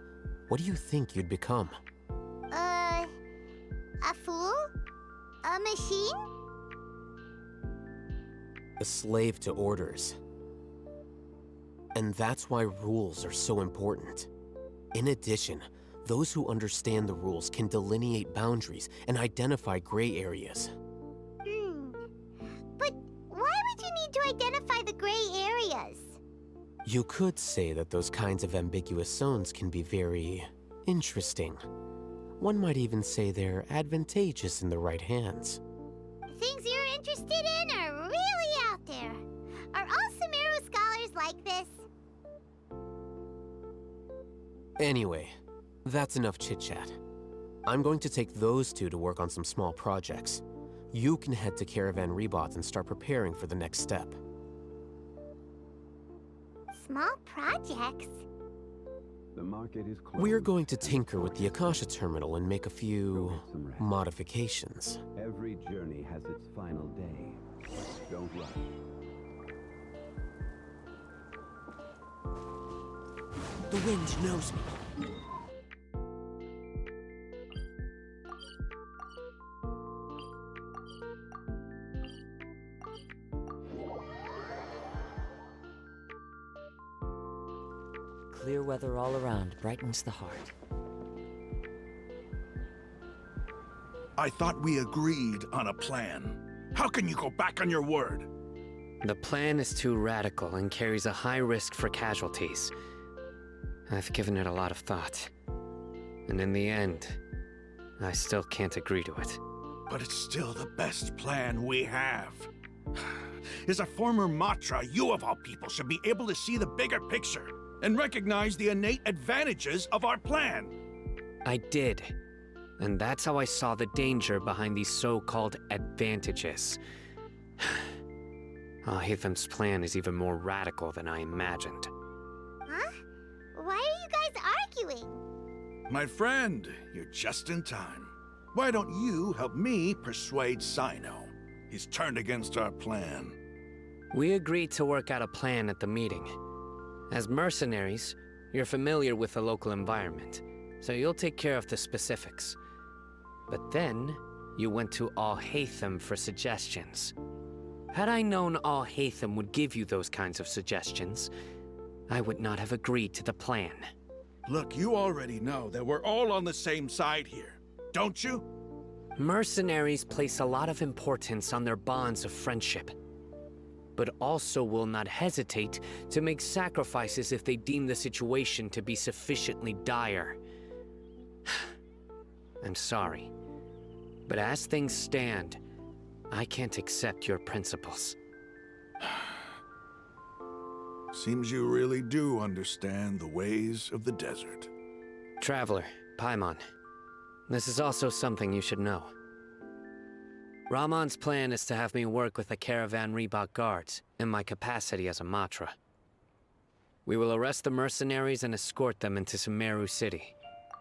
what do you think you'd become? A fool? A machine? A slave to orders. And that's why rules are so important. In addition, those who understand the rules can delineate boundaries and identify gray areas. But why would you need to identify the gray areas? You could say that those kinds of ambiguous zones can be very interesting. One might even say they're advantageous in the right hands. Things you're interested in are really out there. Are all Sumeru scholars like this? Anyway, that's enough chit-chat. I'm going to take those two to work on some small projects. You can head to Caravan Rebot and start preparing for the next step. Small projects? The market is closed. We're going to tinker with the Akasha terminal and make a few modifications. Every journey has its final day. Don't rush. The wind knows me. Clear weather all around brightens the heart. I thought we agreed on a plan. How can you go back on your word? The plan is too radical and carries a high risk for casualties. I've given it a lot of thought. And in the end, I still can't agree to it. But it's still the best plan we have. As a former Matra, you of all people should be able to see the bigger picture and recognize the innate advantages of our plan. I did. And that's how I saw the danger behind these so-called advantages. Heathen's plan is even more radical than I imagined. Huh? Why are you guys arguing? My friend, you're just in time. Why don't you help me persuade Sino? He's turned against our plan. We agreed to work out a plan at the meeting. As mercenaries, You're familiar with the local environment, so you'll take care of the specifics. But then, you went to Al-Haytham for suggestions. Had I known Al-Haytham would give you those kinds of suggestions, I would not have agreed to the plan. Look, you already know that we're all on the same side here, don't you? Mercenaries place a lot of importance on their bonds of friendship, but also will not hesitate to make sacrifices if they deem the situation to be sufficiently dire. I'm sorry, but as things stand, I can't accept your principles. Seems you really do understand the ways of the desert. Traveler, Paimon, this is also something you should know. Ramon's plan is to have me work with the Caravan Reebok guards in my capacity as a Matra. We will arrest the mercenaries and escort them into Sumeru City.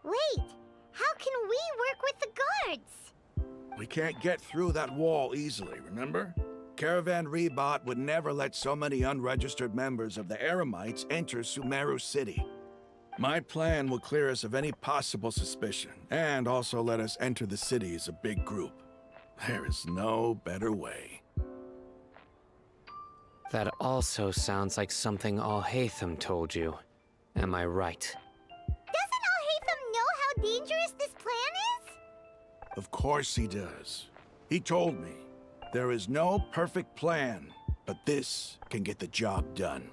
Wait, how can we work with the guards? We can't get through that wall easily, remember? Caravan Reebok would never let so many unregistered members of the Eremites enter Sumeru City. My plan will clear us of any possible suspicion, and also let us enter the city as a big group. There is no better way. That also sounds like something Al-Haytham told you. Am I right? Doesn't Al-Haytham know how dangerous this plan is? Of course he does. He told me, there is no perfect plan, but this can get the job done.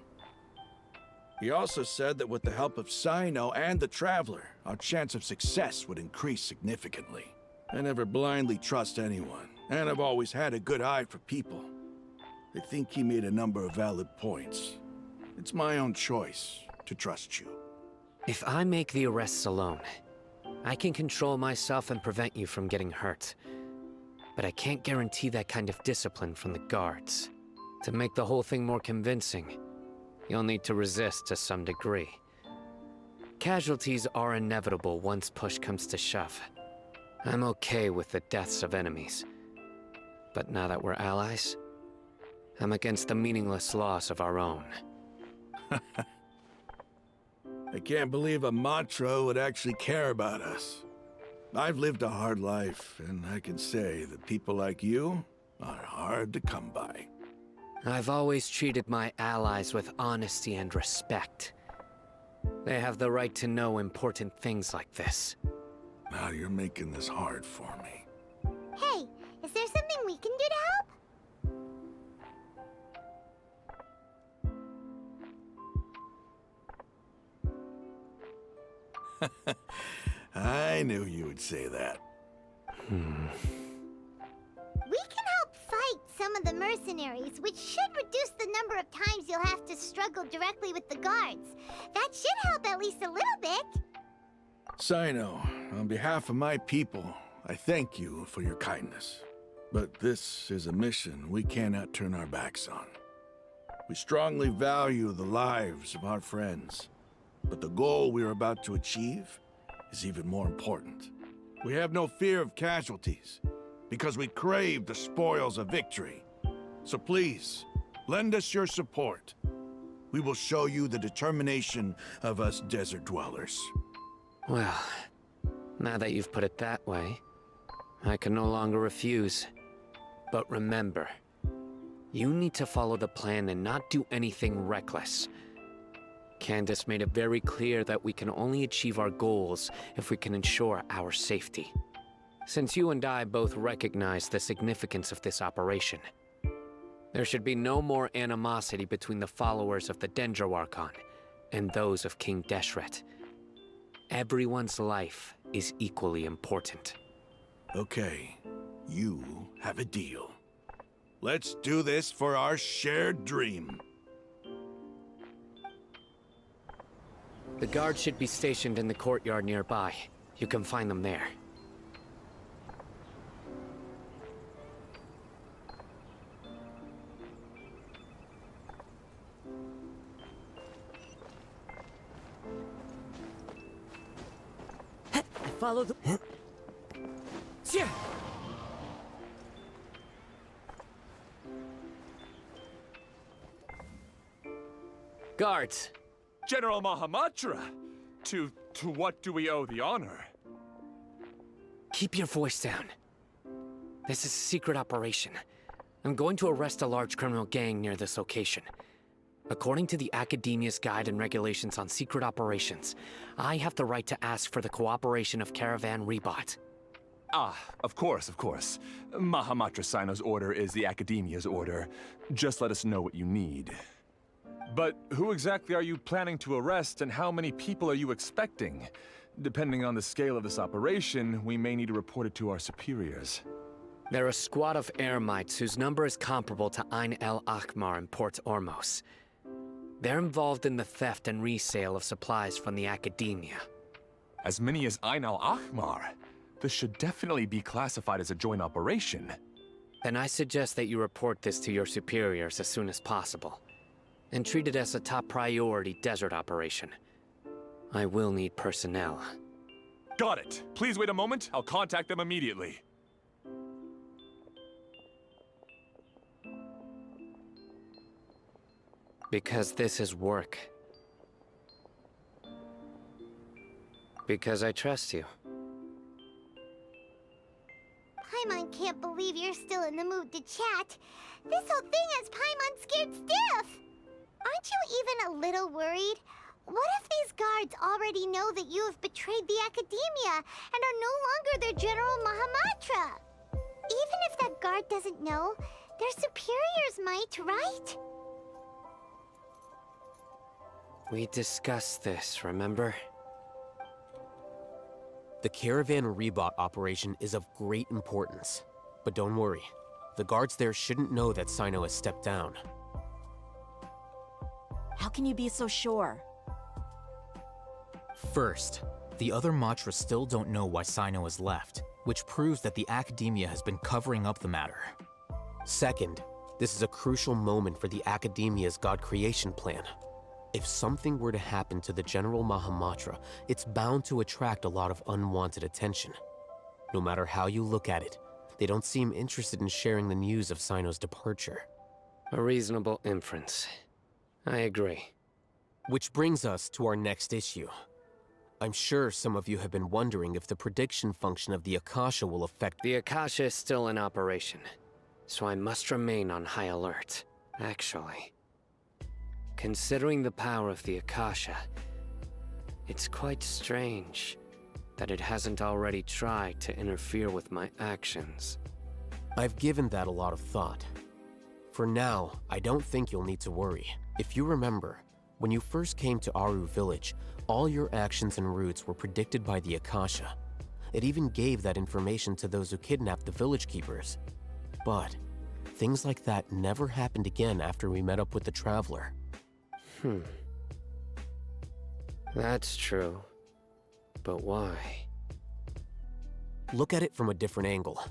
He also said that with the help of Sino and the Traveler, our chance of success would increase significantly. I never blindly trust anyone, and I've always had a good eye for people. I think he made a number of valid points. It's my own choice to trust you. If I make the arrests alone, I can control myself and prevent you from getting hurt. But I can't guarantee that kind of discipline from the guards. To make the whole thing more convincing, you'll need to resist to some degree. Casualties are inevitable once push comes to shove. I'm okay with the deaths of enemies. But now that we're allies, I'm against the meaningless loss of our own. I can't believe a Matra would actually care about us. I've lived a hard life, and I can say that people like you are hard to come by. I've always treated my allies with honesty and respect. They have the right to know important things like this. Now you're making this hard for me. Hey, is there something we can do to help? I knew you would say that. We can help fight some of the mercenaries, which should reduce the number of times you'll have to struggle directly with the guards. That should help at least a little bit. Sino, on behalf of my people, I thank you for your kindness. But this is a mission we cannot turn our backs on. We strongly value the lives of our friends, but the goal we are about to achieve is even more important. We have no fear of casualties, because we crave the spoils of victory. So please, lend us your support. We will show you the determination of us desert dwellers. Well, now that you've put it that way, I can no longer refuse. But remember, you need to follow the plan and not do anything reckless. Candace made it very clear that we can only achieve our goals if we can ensure our safety. Since you and I both recognize the significance of this operation, there should be no more animosity between the followers of the Dendro Archon and those of King Deshret. Everyone's life is equally important. Okay, you have a deal. Let's do this for our shared dream. The guards should be stationed in the courtyard nearby. You can find them there. I follow the... Guards! General Mahamatra! To what do we owe the honor? Keep your voice down. This is a secret operation. I'm going to arrest a large criminal gang near this location. According to the Academia's Guide and Regulations on Secret Operations, I have the right to ask for the cooperation of Caravan Rebot. Ah, of course, of course. Mahamatra Sino's order is the Academia's order. Just let us know what you need. But who exactly are you planning to arrest, and how many people are you expecting? Depending on the scale of this operation, we may need to report it to our superiors. They're a squad of Eremites whose number is comparable to Ain el Akmar in Port Ormos. They're involved in the theft and resale of supplies from the Academia. As many as Ain el Akmar? This should definitely be classified as a joint operation. Then I suggest that you report this to your superiors as soon as possible, and treat it as a top priority desert operation. I will need personnel. Got it. Please wait a moment. I'll contact them immediately. Because this is work. Because I trust you. Paimon can't believe you're still in the mood to chat. This whole thing has Paimon scared stiff. Aren't you even a little worried? What if these guards already know that you have betrayed the Academia and are no longer their General Mahamatra? Even if that guard doesn't know, their superiors might, right? We discussed this, remember? The Caravan Rebot operation is of great importance. But don't worry, the guards there shouldn't know that Sino has stepped down. How can you be so sure? First, the other Matras still don't know why Sino has left, which proves that the Academia has been covering up the matter. Second, this is a crucial moment for the Academia's God creation plan. If something were to happen to the General Mahamatra, it's bound to attract a lot of unwanted attention. No matter how you look at it, they don't seem interested in sharing the news of Sino's departure. A reasonable inference. I agree. Which brings us to our next issue. I'm sure some of you have been wondering if the prediction function of the Akasha will affect— The Akasha is still in operation, so I must remain on high alert. Actually, considering the power of the Akasha, it's quite strange that it hasn't already tried to interfere with my actions. I've given that a lot of thought. For now, I don't think you'll need to worry. If you remember, when you first came to Aru Village, all your actions and routes were predicted by the Akasha. It even gave that information to those who kidnapped the village keepers. But things like that never happened again after we met up with the Traveler. That's true. But why? Look at it from a different angle.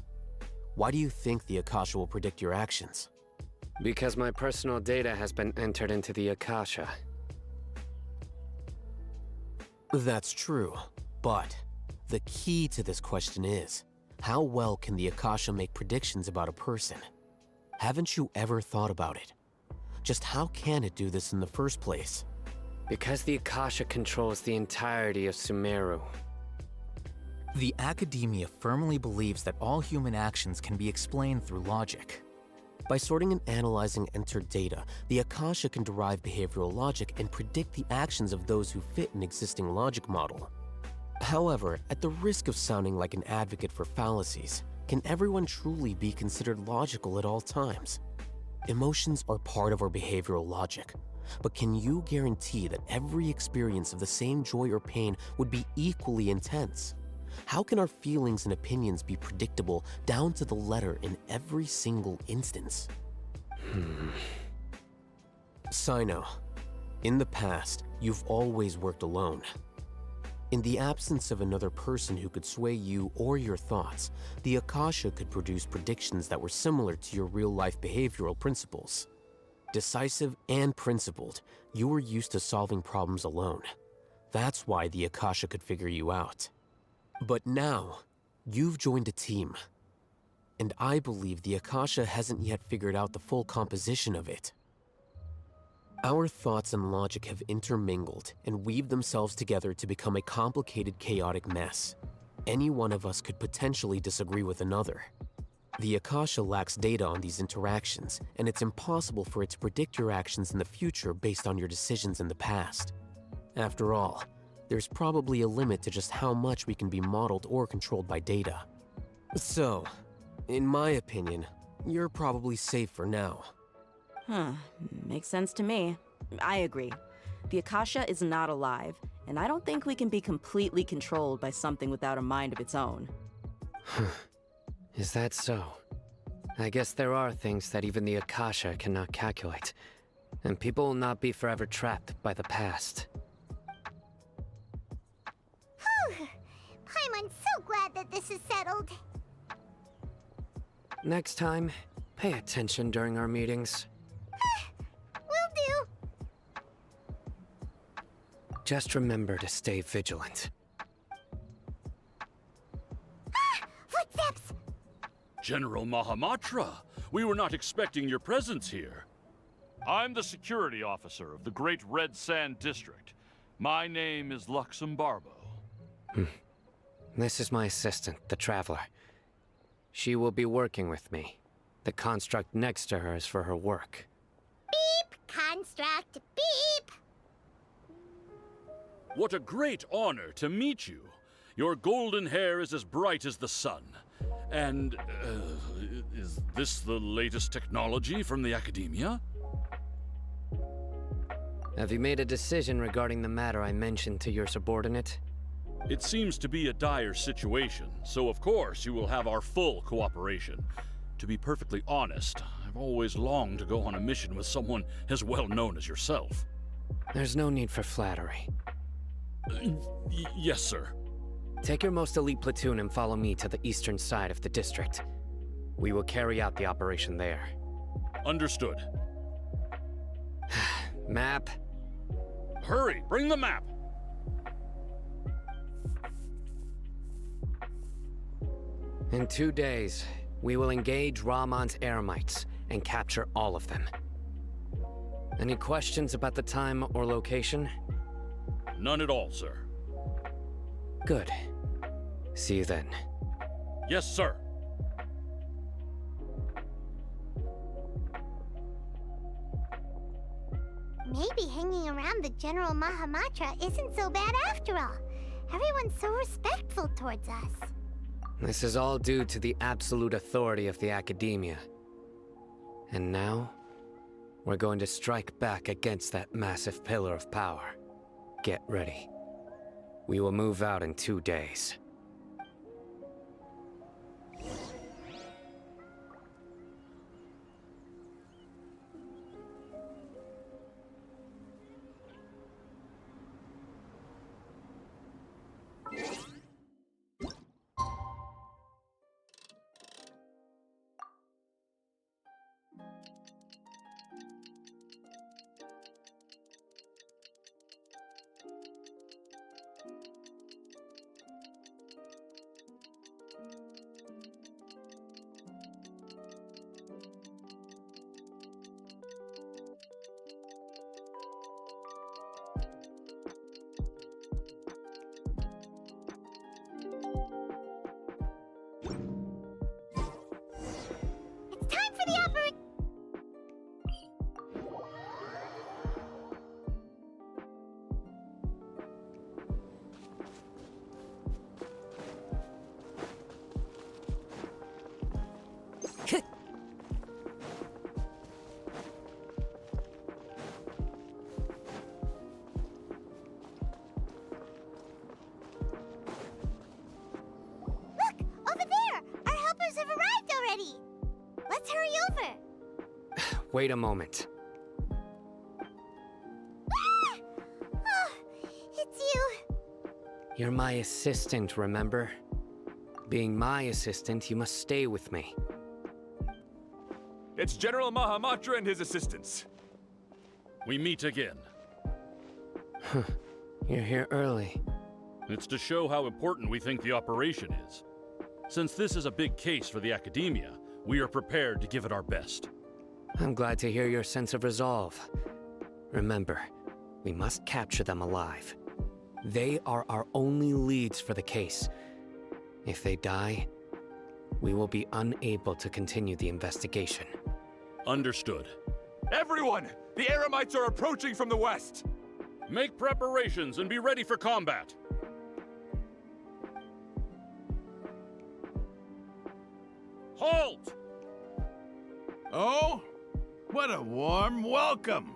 Why do you think the Akasha will predict your actions? Because my personal data has been entered into the Akasha. That's true, but the key to this question is, how well can the Akasha make predictions about a person? Haven't you ever thought about it? Just how can it do this in the first place? Because the Akasha controls the entirety of Sumeru. The Academia firmly believes that all human actions can be explained through logic. By sorting and analyzing entered data, the Akasha can derive behavioral logic and predict the actions of those who fit an existing logic model. However, at the risk of sounding like an advocate for fallacies, can everyone truly be considered logical at all times? Emotions are part of our behavioral logic, but can you guarantee that every experience of the same joy or pain would be equally intense? How can our feelings and opinions be predictable down to the letter in every single instance? Sino, in the past, you've always worked alone. In the absence of another person who could sway you or your thoughts, the Akasha could produce predictions that were similar to your real-life behavioral principles. Decisive and principled, you were used to solving problems alone. That's why the Akasha could figure you out. But now, you've joined a team. And I believe the Akasha hasn't yet figured out the full composition of it. Our thoughts and logic have intermingled and weaved themselves together to become a complicated, chaotic mess. Any one of us could potentially disagree with another. The Akasha lacks data on these interactions, and it's impossible for it to predict your actions in the future based on your decisions in the past. After all, there's probably a limit to just how much we can be modeled or controlled by data. So, in my opinion, you're probably safe for now. Huh, makes sense to me. I agree. The Akasha is not alive, and I don't think we can be completely controlled by something without a mind of its own. Is that so? I guess there are things that even the Akasha cannot calculate, and people will not be forever trapped by the past. Whew! Paimon's so glad that this is settled. Next time, pay attention during our meetings. Will do. Just remember to stay vigilant. Footsteps! General Mahamatra, we were not expecting your presence here. I'm the security officer of the Great Red Sand District. My name is Luxembarbo. This is my assistant, the Traveler. She will be working with me. The construct next to her is for her work. Beep! Construct, beep! What a great honor to meet you. Your golden hair is as bright as the sun. And, is this the latest technology from the Academia? Have you made a decision regarding the matter I mentioned to your subordinate? It seems to be a dire situation, so of course you will have our full cooperation. To be perfectly honest, I've always longed to go on a mission with someone as well known as yourself. There's no need for flattery. Yes, sir. Take your most elite platoon and follow me to the eastern side of the district. We will carry out the operation there. Understood. Map. Hurry, bring the map! In 2 days, we will engage Rahman's Eremites and capture all of them. Any questions about the time or location? None at all, sir. Good. See you then. Yes, sir. Maybe hanging around the General Mahamatra isn't so bad after all. Everyone's so respectful towards us. This is all due to the absolute authority of the Academia. And now, we're going to strike back against that massive pillar of power. Get ready. We will move out in 2 days. Time for the operation! Look! Over there! Our helpers have arrived already! Let's hurry over! Wait a moment. Ah! Oh, it's you! You're my assistant, remember? Being my assistant, you must stay with me. It's General Mahamatra and his assistants. We meet again. You're here early. It's to show how important we think the operation is. Since this is a big case for the Academia, we are prepared to give it our best. I'm glad to hear your sense of resolve. Remember, we must capture them alive. They are our only leads for the case. If they die, we will be unable to continue the investigation. Understood. Everyone! The Eremites are approaching from the west! Make preparations and be ready for combat. Halt! Oh? What a warm welcome!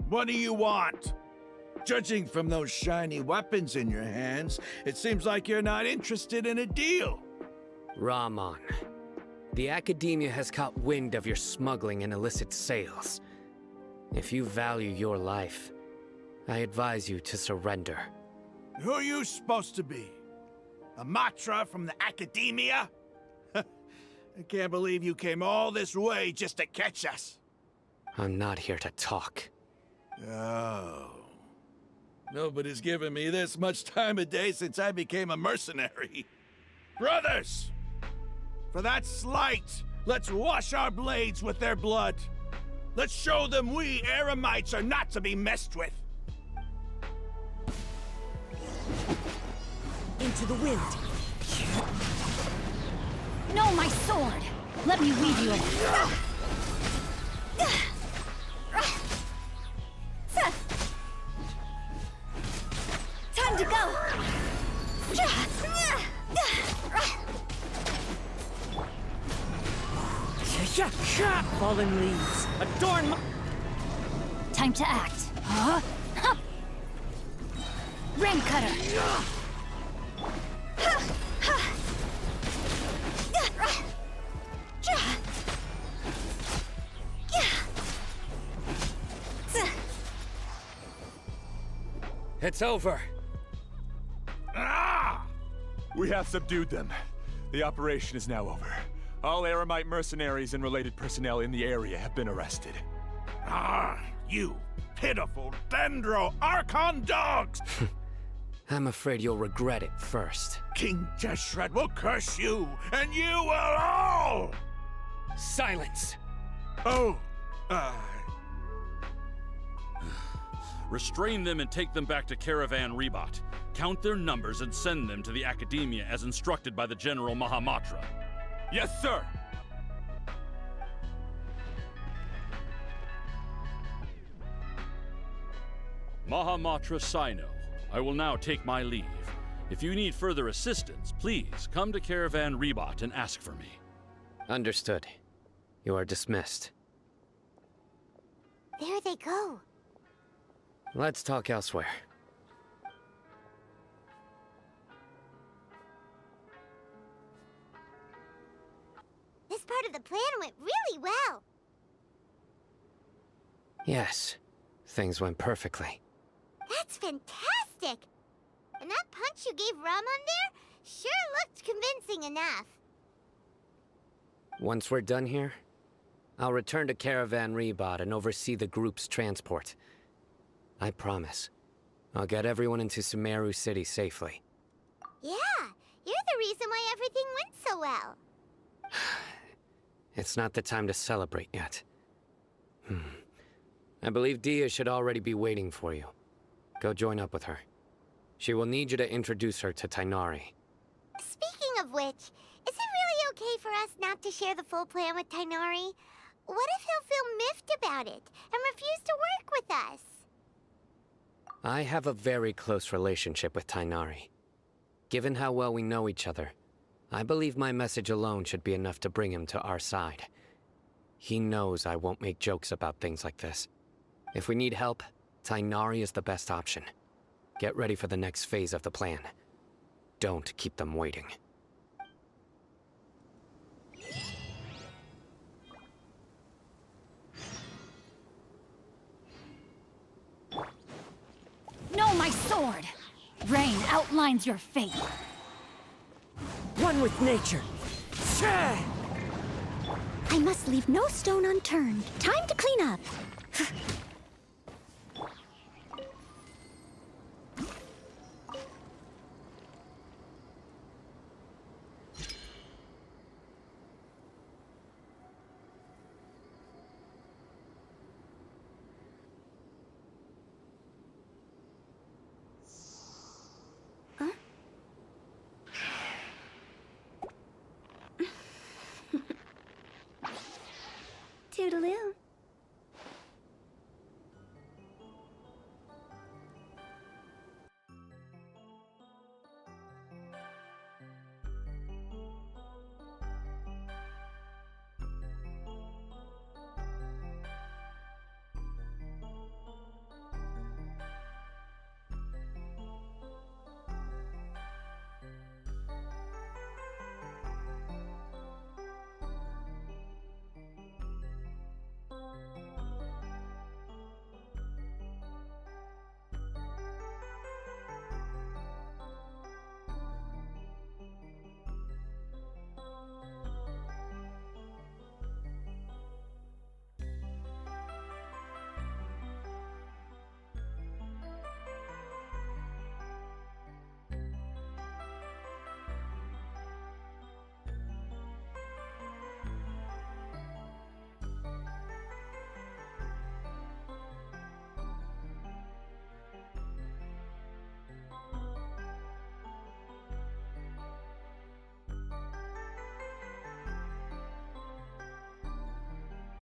What do you want? Judging from those shiny weapons in your hands, it seems like you're not interested in a deal. Ramon, the Academia has caught wind of your smuggling and illicit sales. If you value your life, I advise you to surrender. Who are you supposed to be? A Matra from the Academia? I can't believe you came all this way just to catch us. I'm not here to talk. Oh. Nobody's given me this much time of day since I became a mercenary. Brothers! For that slight, let's wash our blades with their blood. Let's show them we Eremites are not to be messed with. Into the wind. No, my sword! Let me weave you a... Time to go! Fallen leaves. Adorn my... Time to act. Huh? Huh. Rain cutter! It's over. Ah! We have subdued them. The operation is now over. All Eremite mercenaries and related personnel in the area have been arrested. Ah, you pitiful Dendro Archon dogs! I'm afraid you'll regret it first. King Deshret will curse you, and you will all! Silence! Oh, Restrain them and take them back to Caravan Rebot. Count their numbers and send them to the Academia as instructed by the General Mahamatra. Yes, sir! Mahamatra Sino, I will now take my leave. If you need further assistance, please come to Caravan Rebot and ask for me. Understood. You are dismissed. There they go. Let's talk elsewhere. This part of the plan went really well. Yes, things went perfectly. That's fantastic! And that punch you gave Ramon there sure looked convincing enough. Once we're done here, I'll return to Caravan Rebot and oversee the group's transport. I promise. I'll get everyone into Sumeru City safely. Yeah, you're the reason why everything went so well. It's not the time to celebrate yet. I believe Dia should already be waiting for you. Go join up with her. She will need you to introduce her to Tainari. Speaking of which, is it really okay for us not to share the full plan with Tainari? What if he'll feel miffed about it and refuse to work with us? I have a very close relationship with Tainari. Given how well we know each other, I believe my message alone should be enough to bring him to our side. He knows I won't make jokes about things like this. If we need help, Tainari is the best option. Get ready for the next phase of the plan. Don't keep them waiting. No, my sword! Rain outlines your fate. One with nature. I must leave no stone unturned. Time to clean up. Toodaloo.